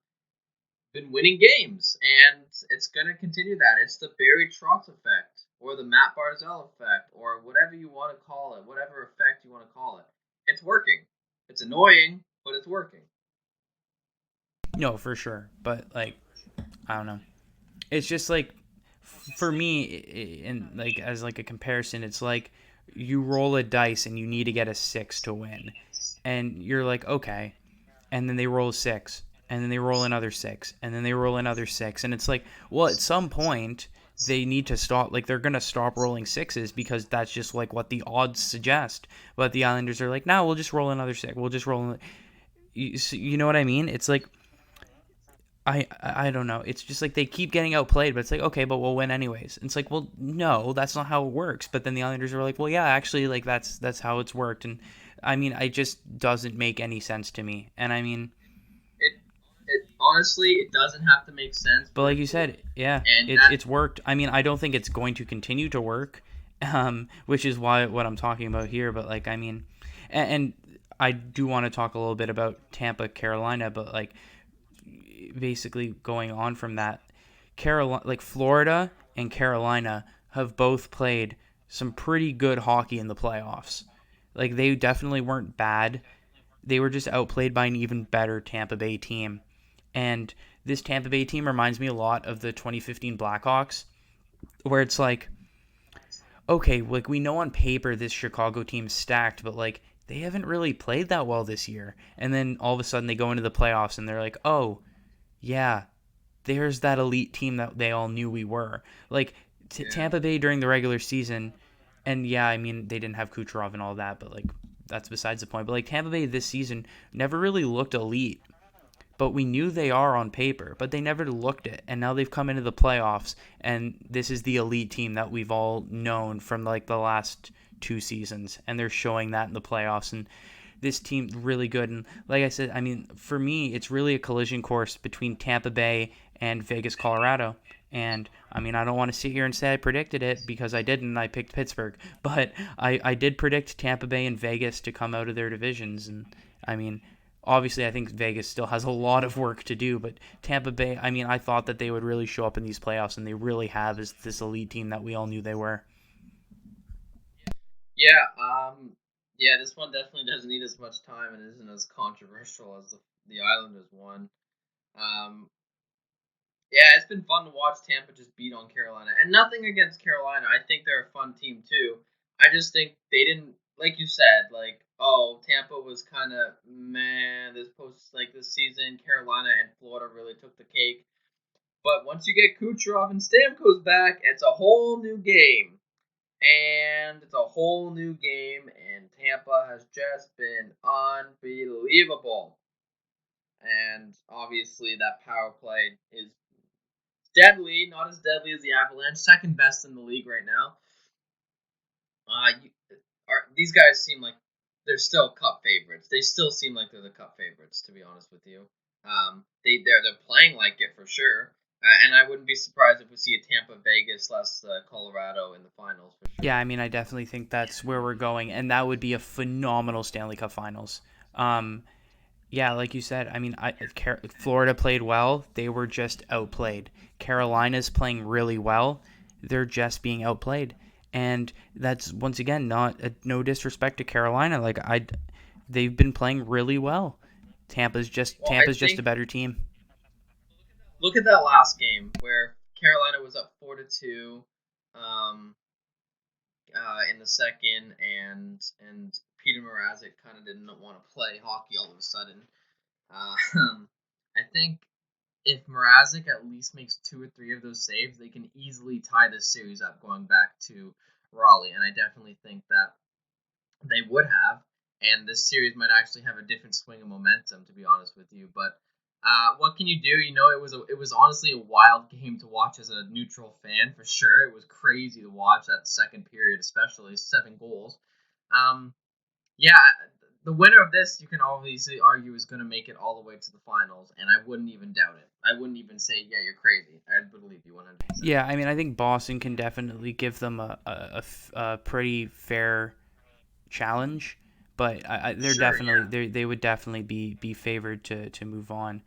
been winning games, and it's going to continue that. It's the Barry Trotz effect, or the Matt Barzell effect, or whatever you want to call it, whatever effect you want to call it. It's working. It's annoying, but it's working. No, for sure. But like, I don't know. It's just like for me, and like as like a comparison, it's like you roll a dice and you need to get a 6 to win, and you're like, okay, and then they roll a 6, and then they roll another 6, and then they roll another 6, and it's like, well, at some point they need to stop. Like they're gonna stop rolling sixes because that's just like what the odds suggest. But the Islanders are like, no, we'll just roll another 6. We'll just roll. You know what I mean? It's like I don't know. It's just like they keep getting outplayed, but it's like, okay, but we'll win anyways. And it's like, well, no, that's not how it works. But then the Islanders are like, well, yeah, actually, like that's how it's worked. And I mean, it just doesn't make any sense to me. And I mean, It honestly, it doesn't have to make sense, but but like it's you working, said, yeah, and that it's worked. I mean, I don't think it's going to continue to work, which is why what I'm talking about here. But like, I mean, and I do want to talk a little bit about Tampa, Carolina, but like basically going on from that, Carolina, like Florida and Carolina have both played some pretty good hockey in the playoffs. Like they definitely weren't bad. They were just outplayed by an even better Tampa Bay team. And this Tampa Bay team reminds me a lot of the 2015 Blackhawks, where it's like, okay, like we know on paper this Chicago team's stacked, but like they haven't really played that well this year. And then all of a sudden they go into the playoffs and they're like, oh, yeah, there's that elite team that they all knew we were. Like yeah. Tampa Bay during the regular season, and yeah, I mean they didn't have Kucherov and all that, but like that's besides the point. But like Tampa Bay this season never really looked elite, but we knew they are on paper, but they never looked it. And now they've come into the playoffs, and this is the elite team that we've all known from like the last 2 seasons, and they're showing that in the playoffs. And this team really good. And like I said, I mean, for me, it's really a collision course between Tampa Bay and Vegas, Colorado. And I mean, I don't want to sit here and say I predicted it because I didn't. I picked Pittsburgh, but I did predict Tampa Bay and Vegas to come out of their divisions. And I mean, obviously, I think Vegas still has a lot of work to do, but Tampa Bay, I mean, I thought that they would really show up in these playoffs, and they really have as this elite team that we all knew they were. Yeah, yeah, this one definitely doesn't need as much time and isn't as controversial as the Islanders one. Um, yeah, it's been fun to watch Tampa just beat on Carolina, and nothing against Carolina. I think they're a fun team too. I just think they didn't, like you said, like oh, Tampa was kind of man this season. Carolina and Florida really took the cake. But once you get Kucherov and Stamkos back, it's a whole new game. And it's a whole new game, and Tampa has just been unbelievable. And obviously, that power play is deadly, not as deadly as the Avalanche, second best in the league right now. You, these guys seem like they're still Cup favorites. They still seem like they're the Cup favorites, to be honest with you. They're playing like it for sure, and I wouldn't be surprised if we see a Tampa Vegas less Colorado in the finals for Yeah, sure. I mean, I definitely think that's where we're going, and that would be a phenomenal Stanley Cup Finals. Um, yeah, like you said, I mean, Florida played well; they were just outplayed. Carolina's playing really well; they're just being outplayed, and that's once again not no disrespect to Carolina. They've been playing really well. Well, I Tampa's just a think better team. look at that last game where Carolina was up 4-2 um, in the second, and Peter Mrazek kind of didn't want to play hockey all of a sudden. Uh, I think if Mrazek at least makes 2 or 3 of those saves, they can easily tie this series up going back to Raleigh, and I definitely think that they would have. And this series might actually have a different swing of momentum, to be honest with you. But What can you do? It was honestly a wild game to watch as a neutral fan for sure. It was crazy to watch that second period, especially 7 goals. Um, yeah, the winner of this, you can obviously argue, is going to make it all the way to the finals, and I wouldn't even doubt it. I wouldn't even say, yeah, you're crazy. I believe you 100%. Yeah, I mean, I think Boston can definitely give them a pretty fair challenge, but they're Sure, definitely yeah. they would definitely be favored to move on.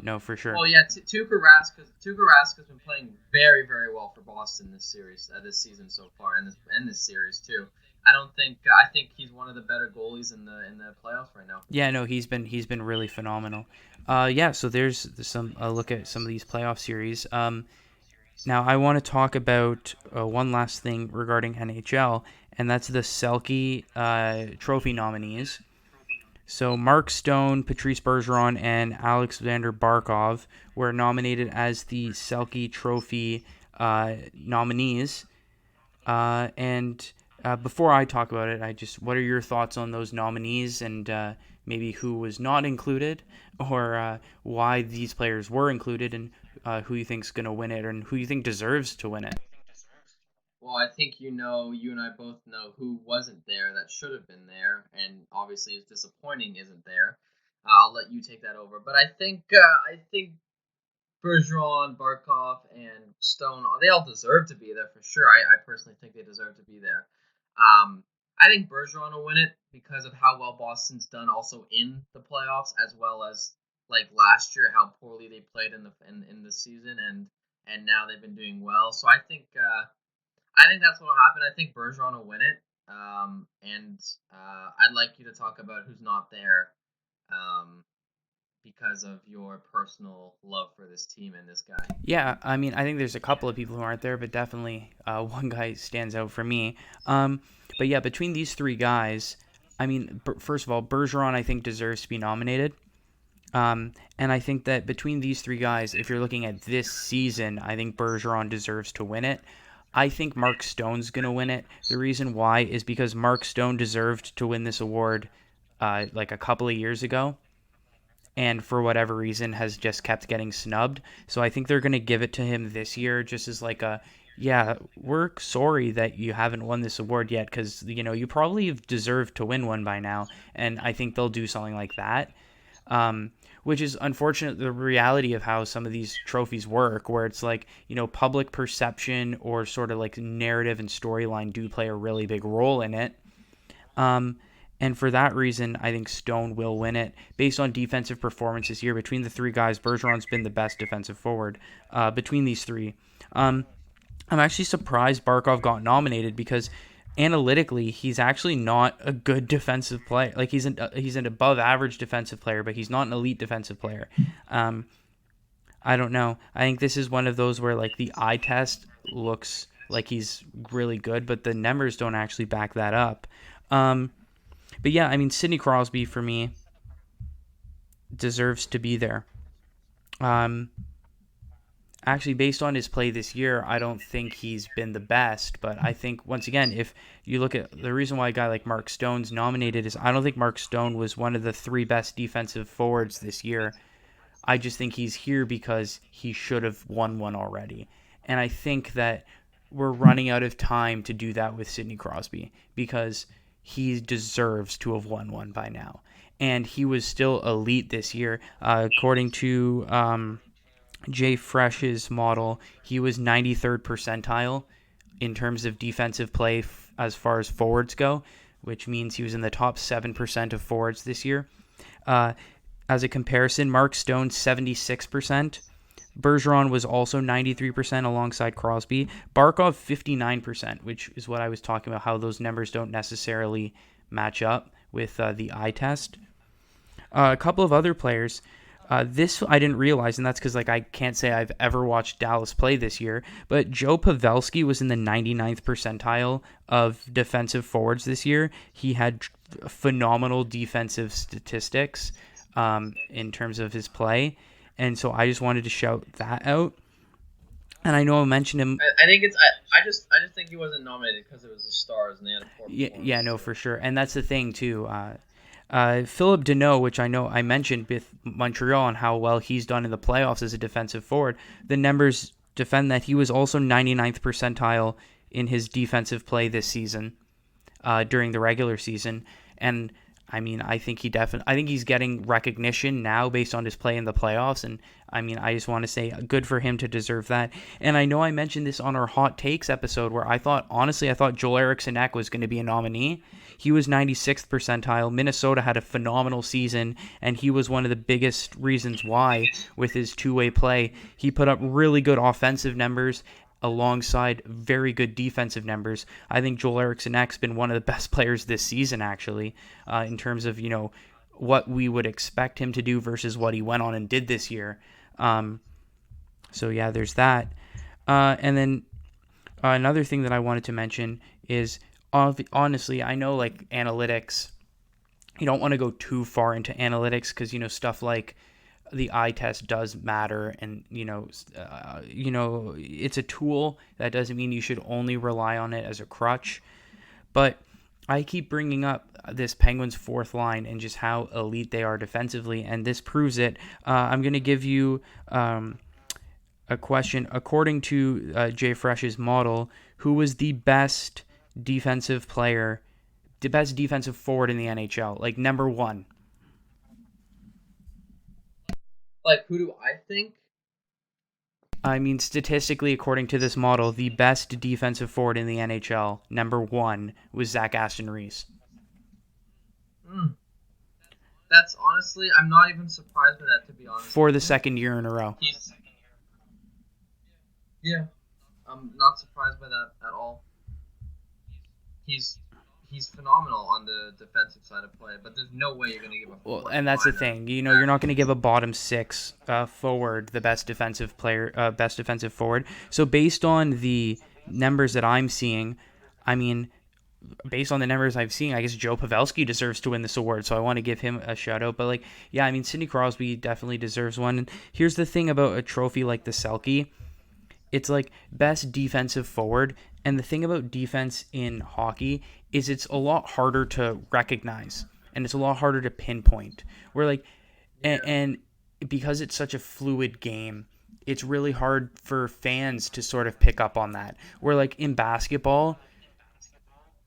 No, for sure. Well, yeah, Tuukka Rask has been playing very, very well for Boston this series, this season so far, and this series too. I think he's one of the better goalies in the playoffs right now. Yeah, no, he's been really phenomenal. Yeah, so there's some a look at some of these playoff series. Now I want to talk about one last thing regarding NHL, and that's the Selke Trophy nominees. So Mark Stone, Patrice Bergeron, and Alexander Barkov were nominated as the Selke Trophy nominees. And before I talk about it, what are your thoughts on those nominees and maybe who was not included, or why these players were included, and who you think's going to win it, and who you think deserves to win it? Well, I think you and I both know who wasn't there that should have been there, and obviously is disappointing isn't there. I'll let you take that over, but I think Bergeron, Barkov, and Stone, they all deserve to be there for sure. I personally think they deserve to be there. I think Bergeron will win it because of how well Boston's done also in the playoffs, as well as like last year how poorly they played in the season, and now they've been doing well. So I think that's what will happen. I think Bergeron will win it. And I'd like you to talk about who's not there, um, because of your personal love for this team and this guy. Yeah, I mean, I think there's a couple of people who aren't there, but definitely one guy stands out for me. But yeah, between these three guys, I mean, first of all, Bergeron I think deserves to be nominated. And I think that between these three guys, if you're looking at this season, I think Bergeron deserves to win it. I think Mark Stone's going to win it. The reason why is because Mark Stone deserved to win this award like a couple of years ago, and for whatever reason has just kept getting snubbed. So I think they're going to give it to him this year just as like a, yeah, we're sorry that you haven't won this award yet because, you probably deserved to win one by now. And I think they'll do something like that. Which is unfortunate, the reality of how some of these trophies work, where it's like, public perception or sort of like narrative and storyline do play a really big role in it. Um, and for that reason, I think Stone will win it based on defensive performance this year. Between the three guys, Bergeron's been the best defensive forward between these three. Um, I'm actually surprised Barkov got nominated because analytically, he's actually not a good defensive player. Like he's an above average defensive player, but he's not an elite defensive player. Um, I don't know. I think this is one of those where like the eye test looks like he's really good, but the numbers don't actually back that up. Um, but yeah, I mean, Sidney Crosby for me deserves to be there. Um, Actually, based on his play this year, I don't think he's been the best. But I think, once again, if you look at the reason why a guy like Mark Stone's nominated is I don't think Mark Stone was one of the three best defensive forwards this year. I just think he's here because he should have won one already. And I think that we're running out of time to do that with Sidney Crosby because he deserves to have won one by now. And he was still elite this year. According to Jay Fresh's model, he was 93rd percentile in terms of defensive play as far as forwards go, which means he was in the top 7% of forwards this year. As a comparison, Mark Stone, 76%. Bergeron was also 93% alongside Crosby. Barkov, 59%, which is what I was talking about, how those numbers don't necessarily match up with the eye test. A couple of other players. This I didn't realize, and that's because I can't say I've ever watched Dallas play this year, but Joe Pavelski was in the 99th percentile of defensive forwards this year. He had phenomenal defensive statistics in terms of his play, and so I just wanted to shout that out. And I know I mentioned him. I think it's I just think he wasn't nominated because it was the Stars and they had a poor Yeah, performance. no, for sure. And that's the thing, too. Philip Deneau, which I know I mentioned with Montreal and how well he's done in the playoffs as a defensive forward, the numbers defend that he was also 99th percentile in his defensive play this season during the regular season. And I mean, I think he's getting recognition now based on his play in the playoffs. And I mean, I just want to say good for him to deserve that. And I know I mentioned this on our hot takes episode where I thought Joel Eriksson Ek was going to be a nominee. He was 96th percentile. Minnesota had a phenomenal season, and he was one of the biggest reasons why with his two-way play. He put up really good offensive numbers alongside very good defensive numbers. I think Joel Eriksson Ek's been one of the best players this season, actually, in terms of, what we would expect him to do versus what he went on and did this year. So, yeah, there's that. And then another thing that I wanted to mention is, honestly, I know, like, analytics, you don't want to go too far into analytics because, stuff like the eye test does matter, and it's a tool. That doesn't mean you should only rely on it as a crutch. But I keep bringing up this Penguins fourth line and just how elite they are defensively, and this proves it. I'm going to give you a question. According to Jay Fresh's model, who was the best defensive player, the best defensive forward in the NHL? Like, number one. Like, who do I think? I mean, statistically, according to this model, the best defensive forward in the NHL, number one, was Zach Aston Reese. That's honestly, I'm not even surprised by that, to be honest. For the second year in a row. Yeah, I'm not surprised by that at all. He's phenomenal on the defensive side of play, but there's no way you're going to give a forward. Well, and that's the thing. You're not going to give a bottom six forward the best defensive forward. So based on the numbers that I'm seeing, I mean, based on the numbers I've seen, I guess Joe Pavelski deserves to win this award, so I want to give him a shout out. But I mean, Sidney Crosby definitely deserves one. And here's the thing about a trophy like the Selke. It's like best defensive forward, and the thing about defense in hockey is it's a lot harder to recognize, and it's a lot harder to pinpoint. And because it's such a fluid game, it's really hard for fans to sort of pick up on that. Where like in basketball,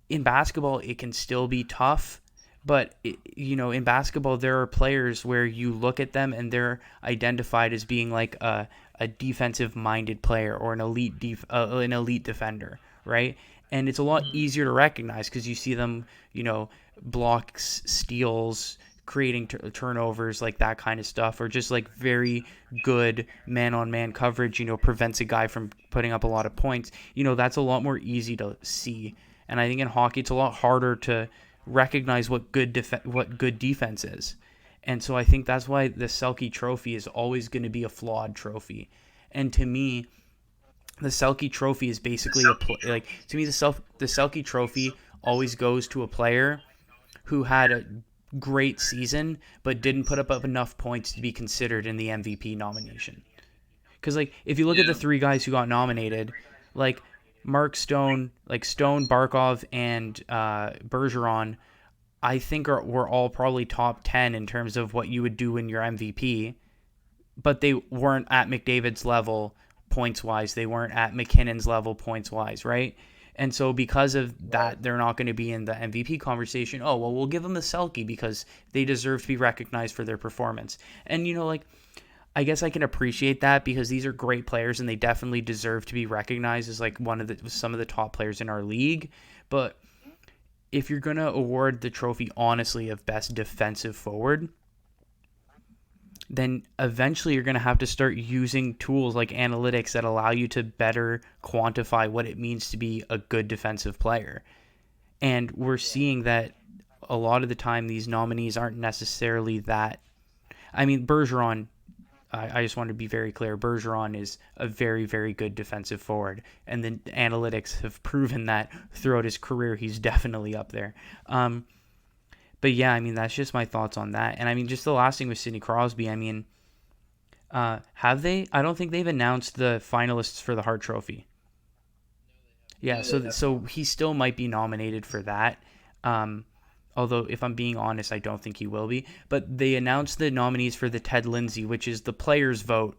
it can still be tough, but in basketball there are players where you look at them and they're identified as being like a defensive-minded player or an elite defender, right? And it's a lot easier to recognize because you see them, blocks, steals, creating turnovers, like that kind of stuff, or just like very good man-on-man coverage, prevents a guy from putting up a lot of points. That's a lot more easy to see. And I think in hockey, it's a lot harder to recognize what good defense is. And so I think that's why the Selke Trophy is always going to be a flawed trophy. And to me, the Selke Trophy is basically the Selke Trophy always goes to a player who had a great season but didn't put up enough points to be considered in the MVP nomination. Because if you look at the three guys who got nominated, Mark Stone, Stone, Barkov, and Bergeron, I think we're all probably top 10 in terms of what you would do in your MVP, but they weren't at McDavid's level points-wise. They weren't at McKinnon's level points-wise, right? And so because of that, they're not going to be in the MVP conversation. Oh, well, we'll give them the Selke because they deserve to be recognized for their performance. And, I guess I can appreciate that because these are great players and they definitely deserve to be recognized as some of the top players in our league. But if you're going to award the trophy honestly of best defensive forward, then eventually you're going to have to start using tools like analytics that allow you to better quantify what it means to be a good defensive player. And we're seeing that a lot of the time these nominees aren't necessarily that. I mean, Bergeron, I just want to be very clear, Bergeron is a very, very good defensive forward, and the analytics have proven that throughout his career he's definitely up there. But yeah, I mean, that's just my thoughts on that. And I mean, just the last thing with Sidney Crosby, I mean, have they? I don't think they've announced the finalists for the Hart Trophy. Yeah, so he still might be nominated for that. Although, if I'm being honest, I don't think he will be. But they announced the nominees for the Ted Lindsay, which is the players' vote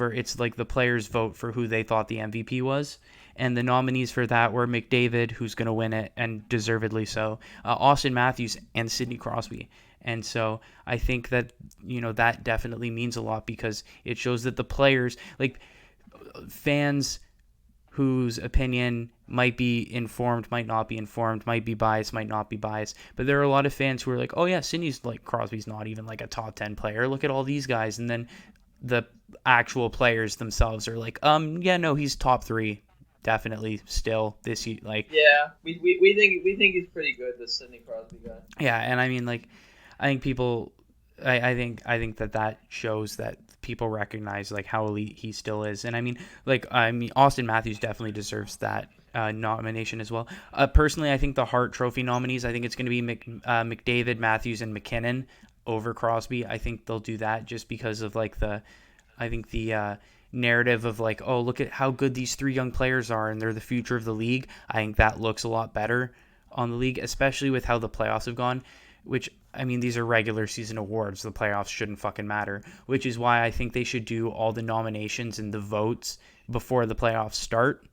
it's like the players' vote for who they thought the MVP was. And the nominees for that were McDavid, who's going to win it, and deservedly so, Austin Matthews, and Sidney Crosby. And so I think that, that definitely means a lot because it shows that the players, like fans whose opinion might be informed, might not be informed, might be biased, might not be biased. But there are a lot of fans who are like, oh yeah, Sidney's like Crosby's not even like a top 10 player. Look at all these guys. And then the actual players themselves are like, yeah, no, he's top 3. Definitely still this year. Like, yeah, we think he's pretty good, this Sidney Crosby guy. yeah, and I mean, like, I think people, I think that shows that people recognize like how elite he still is, and I mean, Austin Matthews definitely deserves that nomination as well. Personally, I think the Hart Trophy nominees, I think it's going to be McDavid, Matthews, and McKinnon over Crosby. I think they'll do that just because of like the narrative of like, oh, look at how good these 3 young players are and they're the future of the league. I think that looks a lot better on the league, especially with how the playoffs have gone, which, I mean, these are regular season awards. The playoffs shouldn't fucking matter, which is why I think they should do all the nominations and the votes before the playoffs start.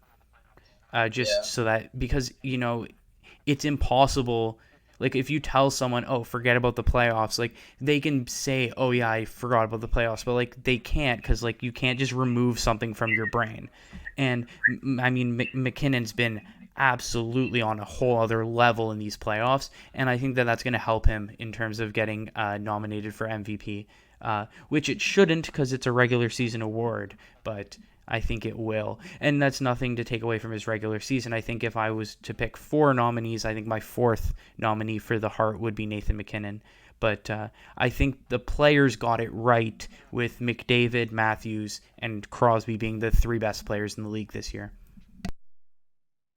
Just so that, because, it's impossible. Like, if you tell someone, oh, forget about the playoffs, like, they can say, oh, yeah, I forgot about the playoffs, but, like, they can't, because, like, you can't just remove something from your brain. And, I mean, McKinnon's been absolutely on a whole other level in these playoffs, and I think that that's going to help him in terms of getting nominated for MVP, which it shouldn't because it's a regular season award, but I think it will. And that's nothing to take away from his regular season. I think if I was to pick 4 nominees, I think my 4th nominee for the Hart would be Nathan McKinnon. But I think the players got it right with McDavid, Matthews, and Crosby being the 3 best players in the league this year.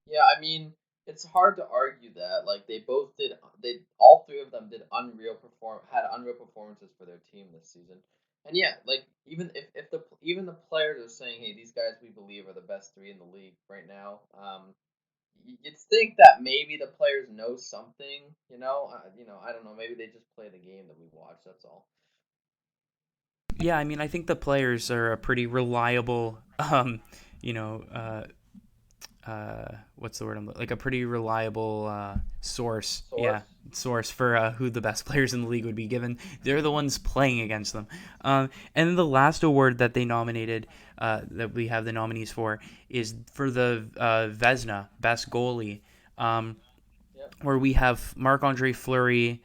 Yeah, I mean, it's hard to argue that. Like, they both did. They all 3 of them did had unreal performances for their team this season. And yeah, like, even the players are saying, hey, these guys we believe are the best 3 in the league right now. You'd think that maybe the players know something. I don't know. Maybe they just play the game that we watch. That's all. Yeah, I mean, I think the players are a pretty reliable, you know, what's the word? Like a pretty reliable source. Source. Yeah, source for who the best players in the league would be given. They're the ones playing against them. And then the last award that they nominated, that we have the nominees for, is for the Vezina, best goalie, Yep. where we have Marc-Andre Fleury,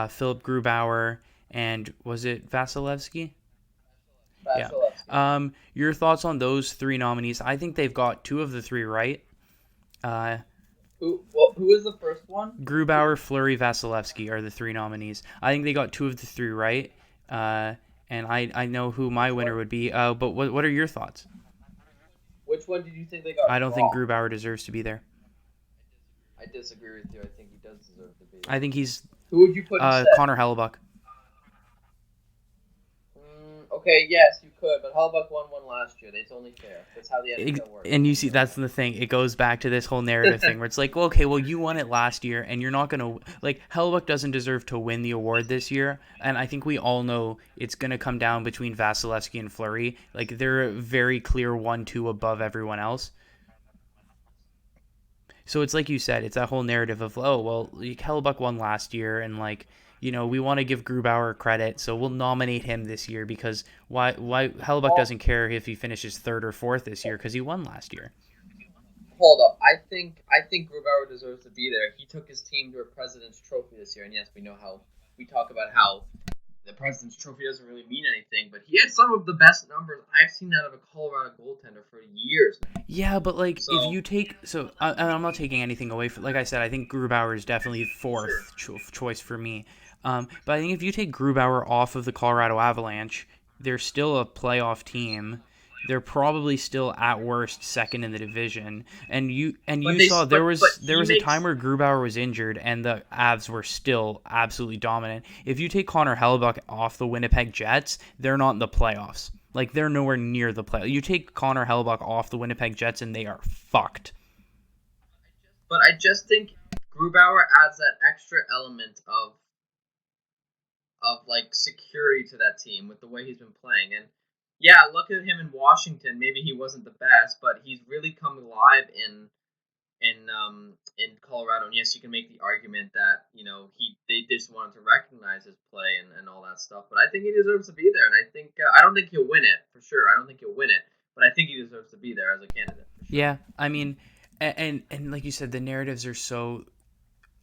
Philip Grubauer, and was it Vasilevsky? Yeah. Vasilevsky. Your thoughts on those 3 nominees? I think they've got 2 of the 3 right. Who is the first one? Grubauer, Fleury, Vasilevsky are the 3 nominees. I think they got 2 of the 3 right. And I know who my winner would be. But what are your thoughts? Which one did you think they got I don't wrong? think Grubauer deserves to be there. I disagree with you. I think he does deserve to be. I think he's Who would you put instead? Connor Hellebuck. Okay, yes, you could, but Hellbuck won one last year. That's only fair. That's how the NHL works. And you see, that's the thing. It goes back to this whole narrative thing where it's like, well, okay, well, you won it last year, and you're not going to... Like, Hellebuck doesn't deserve to win the award this year, and I think we all know it's going to come down between Vasilevsky and Fleury. Like, they're a very clear 1-2 above everyone else. So it's like you said, it's that whole narrative of, oh, well, Hellebuck won last year, and, like... we want to give Grubauer credit, so we'll nominate him this year because why Hellebuck doesn't care if he finishes 3rd or 4th this year because he won last year. Hold up, I think Grubauer deserves to be there. He took his team to a President's Trophy this year, and yes, we know how we talk about how the President's Trophy doesn't really mean anything, but he had some of the best numbers I've seen out of a Colorado goaltender for years now. Yeah, but like if you take I'm not taking anything away from, like I said, I think Grubauer is definitely 4th choice for me. But I think if you take Grubauer off of the Colorado Avalanche, they're still a playoff team. They're probably still at worst 2nd in the division. And you saw there was a time where Grubauer was injured and the Avs were still absolutely dominant. If you take Connor Hellebuck off the Winnipeg Jets, they're not in the playoffs. Like, they're nowhere near the play. You take Connor Hellebuck off the Winnipeg Jets and they are fucked. But I just think Grubauer adds that extra element of like security to that team with the way he's been playing. And yeah, look at him in Washington. Maybe he wasn't the best, but he's really come alive in Colorado. And yes, you can make the argument that they just wanted to recognize his play and all that stuff. But I think he deserves to be there. And I think I don't think he'll win it for sure. I don't think he'll win it, but I think he deserves to be there as a candidate for sure. Yeah, I mean, and like you said, the narratives are so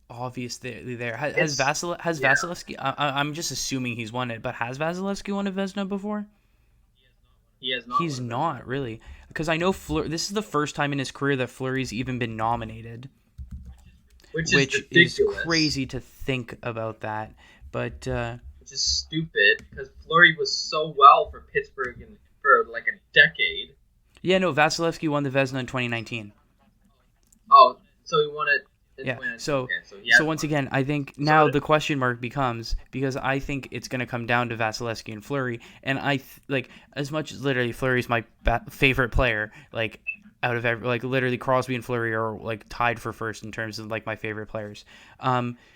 obviously there. Has Yeah, Vasilevsky? I'm just assuming he's won it, but has Vasilevsky won a Vezina before? he has not He's won a Vezina not really, because I know this is the first time in his career that Fleury's even been nominated, which is which is ridiculous. crazy to think about that. But Which is stupid because Fleury was so well for Pittsburgh and for like a decade. yeah, no, Vasilevsky won the Vezina in 2019. Oh, so he won it in Yeah. 2019. So Okay, so he so hasn't once won it. again, I think So now the question mark becomes, because I think it's going to come down to Vasilevsky and Fleury, and like, as much as literally Fleury's my favorite player, like out of every, like, literally Crosby and Fleury are like tied for first in terms of like my favorite players.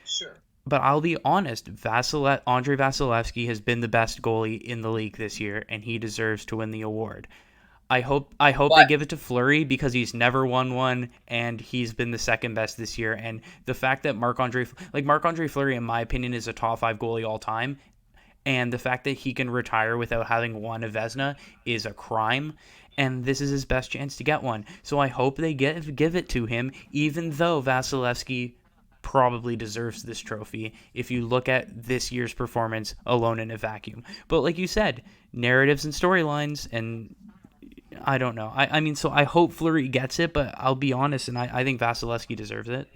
sure, But I'll be honest, Andre Vasilevsky has been the best goalie in the league this year, and he deserves to win the award. I hope they but give it to Fleury because he's never won one and he's been the second best this year. And the fact that Marc-Andre Fleury, in my opinion, is a top 5 goalie all time, and the fact that he can retire without having won a Vezina is a crime. And this is his best chance to get one. So I hope they give it to him, even though Vasilevsky probably deserves this trophy if you look at this year's performance alone in a vacuum. But like you said, narratives and storylines, and I don't know. I mean, so I hope Fleury gets it, but I'll be honest, and I think Vasilevsky deserves it.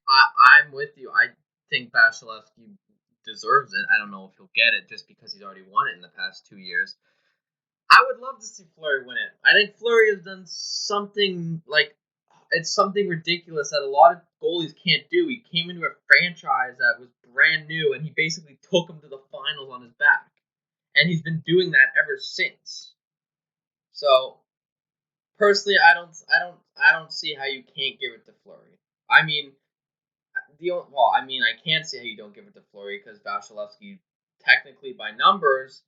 I'm with you. I think Vasilevsky deserves it. I don't know if he'll get it just because he's already won it in the past 2 years. I would love to see Fleury win it. I think Fleury has done something like it's something ridiculous that a lot of goalies can't do. He came into a franchise that was brand new and he basically took him to the finals on his back. And he's been doing that ever since. So personally, I don't see how you can't give it to Fleury. I mean, I can't see how you don't give it to Fleury because Vasilevsky, technically by numbers,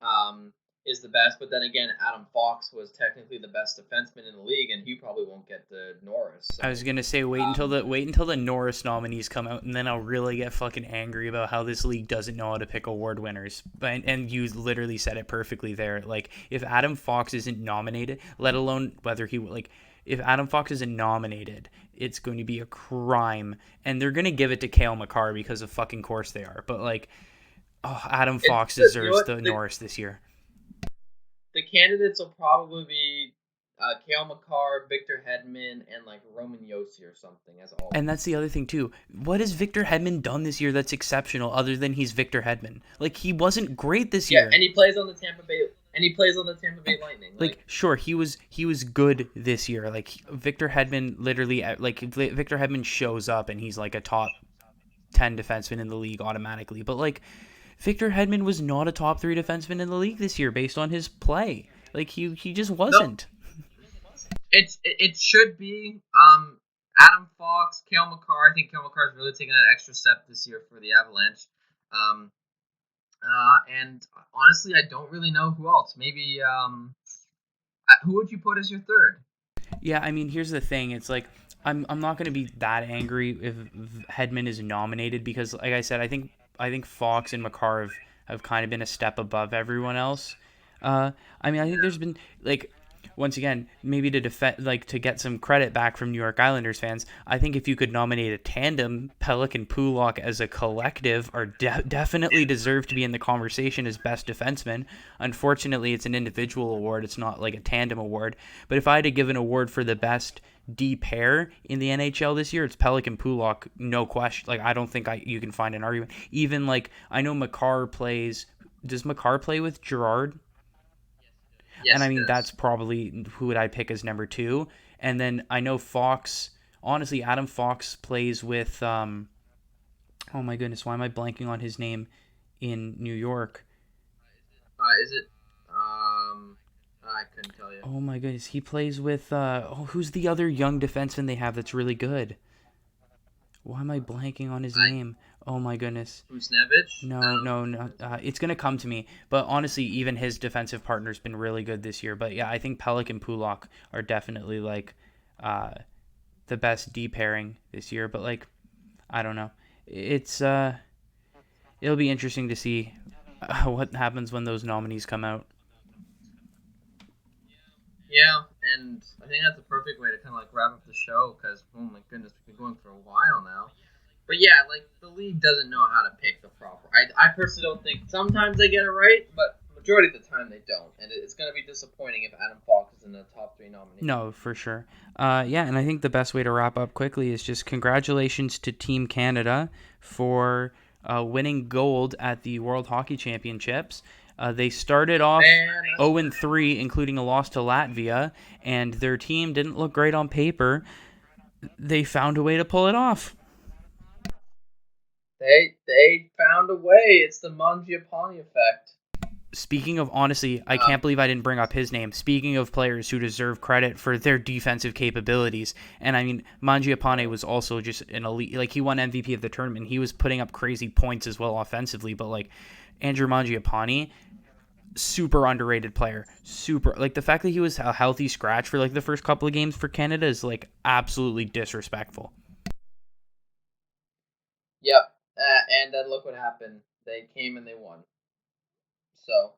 um, is the best. But then again, Adam Fox was technically the best defenseman in the league, and he probably won't get the Norris. I was So, gonna say wait until the Norris nominees come out, and then I'll really get fucking angry about how this league doesn't know how to pick award winners. But and you literally said it perfectly there. Like, if Adam Fox isn't nominated, let alone whether he like, if Adam Fox isn't nominated, it's going to be a crime, and they're gonna give it to Cale Makar because of fucking course they are. But like, oh, Adam it's Fox you know deserves what the Norris this year. the candidates will probably be Kale McCarr, Victor Hedman, and like Roman Yossi or something as And that's alternates. the other thing too. What has Victor Hedman done this year that's exceptional other than he's Victor Hedman? Like, he wasn't great this Yeah, year. and he plays on the Tampa Bay. And he plays on the Tampa Bay Lightning. Like, Like, sure, he was good this year. Like, Victor Hedman literally, like, Victor Hedman shows up and he's like a top 10 defenseman in the league automatically. But like, Victor Hedman was not a top 3 defenseman in the league this year based on his play. Like, he just no, wasn't. it should be Adam Fox, Kale McCarr. I think Kale McCarr is really taking that extra step this year for the Avalanche. Um, and honestly, I don't really know who else. Maybe who would you put as your third? Yeah, I mean, here's the thing. It's like, I'm not going to be that angry if Hedman is nominated because, like I said, I think Fox and Makar have kind of been a step above everyone else. I mean, I think there's been, like, once again, maybe to defend, like, to get some credit back from New York Islanders fans. I think if you could nominate a tandem, Pelech and Pulak as a collective are definitely deserve to be in the conversation as best defensemen. Unfortunately, it's an individual award; it's not like a tandem award. But if I had to give an award for the best D pair in the NHL this year, it's Pelech and Pulak, no question. Like, I don't think you can find an argument. Even, like, I know Makar plays. Does Makar play with Gerard? And Yes, I he mean, that's does. probably who would I pick as number 2. And then I know Fox. Honestly, Adam Fox plays with. Oh my goodness, why am I blanking on his name in New York? Is it? I couldn't tell you. Oh my goodness, he plays with. Who's the other young defenseman they have that's really good? Why am I blanking on his I name? Oh my goodness. Kuznevich. I No, don't. no, no. It's gonna come to me. But honestly, even his defensive partner's been really good this year. But yeah, I think Pellick and Pulak are definitely like uh, the best D pairing this year. But like, I don't know. It's it'll be interesting to see what happens when those nominees come out. Yeah, and I think that's a perfect way to kind of like wrap up the show because oh my goodness, we've been going for a while now. But yeah, like the league doesn't know how to pick the proper. I personally don't think sometimes they get it right, but majority of the time they don't, and it's going to be disappointing if Adam Fox is in the top three nominee. No, for sure. Yeah, and I think the best way to wrap up quickly is just congratulations to Team Canada for winning gold at the World Hockey Championships. They started off Man, that's 0-3, including a loss to Latvia, and their team didn't look great on paper. They found a way to pull it off. they found a way. It's the Mangiapane effect. Speaking of, honestly, I Um, can't believe I didn't bring up his name. Speaking of players who deserve credit for their defensive capabilities, and I mean, Mangiapane was also just an elite. Like, he won MVP of the tournament. He was putting up crazy points as well offensively. But like Andrew Mangiapane, super underrated player. Super, like, the fact that he was a healthy scratch for like the first couple of games for Canada is like absolutely disrespectful. yep. And then look what happened. They came and they won. So,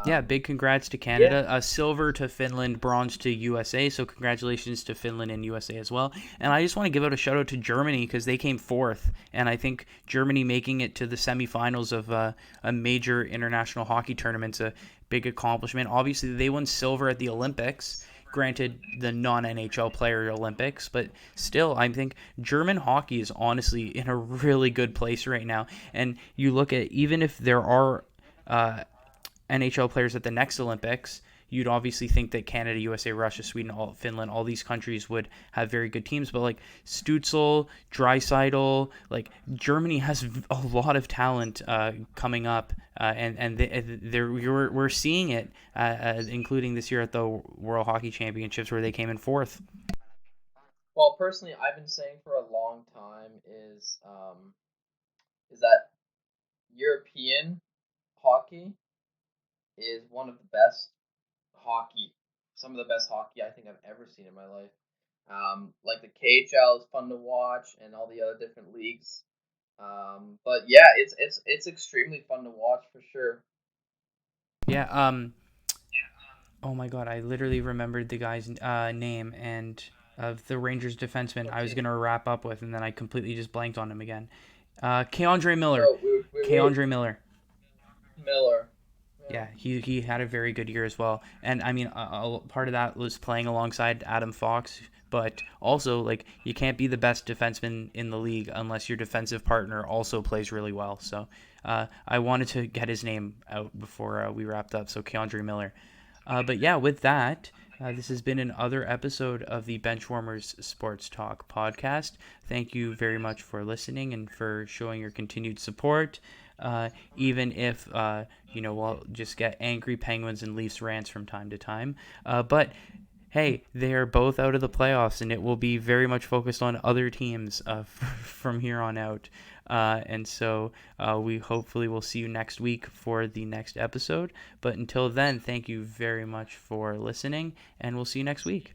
Yeah, um, big congrats to yeah. Canada. Silver to Finland, bronze to USA. So congratulations to Finland and USA as well. And I just want to give out a shout out to Germany because they came fourth. And I think Germany making it to the semifinals of a major international hockey tournament's a big accomplishment. Obviously, they won silver at the Olympics. Granted, the non-NHL player Olympics, but still, I think German hockey is honestly in a really good place right now. And you look at, even if there are NHL players at the next Olympics, you'd obviously think that Canada, USA, Russia, Sweden, Finland, all these countries would have very good teams. But like Stützle, Draisaitl, like Germany has a lot of talent coming up, and we're seeing it, including this year at the World Hockey Championships where they came in fourth. Well, personally, I've been saying for a long time is that European hockey is one of the best hockey, some of the best hockey I think I've ever seen in my life. Like the KHL is fun to watch, and all the other different leagues. But yeah, it's extremely fun to watch for sure. Yeah. Oh my God, I literally remembered the guy's name and of the Rangers defenseman I was Okay, gonna wrap up with, and then I completely just blanked on him again. Keandre Miller. so we Keandre Miller. Miller. Yeah. Yeah, he had a very good year as well, and I mean, part of that was playing alongside Adam Fox, but also like you can't be the best defenseman in the league unless your defensive partner also plays really well. So I wanted to get his name out before we wrapped up. So Keandre Miller. But yeah, with that, this has been another episode of the Benchwarmers Sports Talk podcast. Thank you very much for listening and for showing your continued support. Even if, we'll just get angry Penguins and Leafs rants from time to time. But hey, they are both out of the playoffs, and it will be very much focused on other teams from here on out. And so we hopefully will see you next week for the next episode. But until then, thank you very much for listening, and we'll see you next week.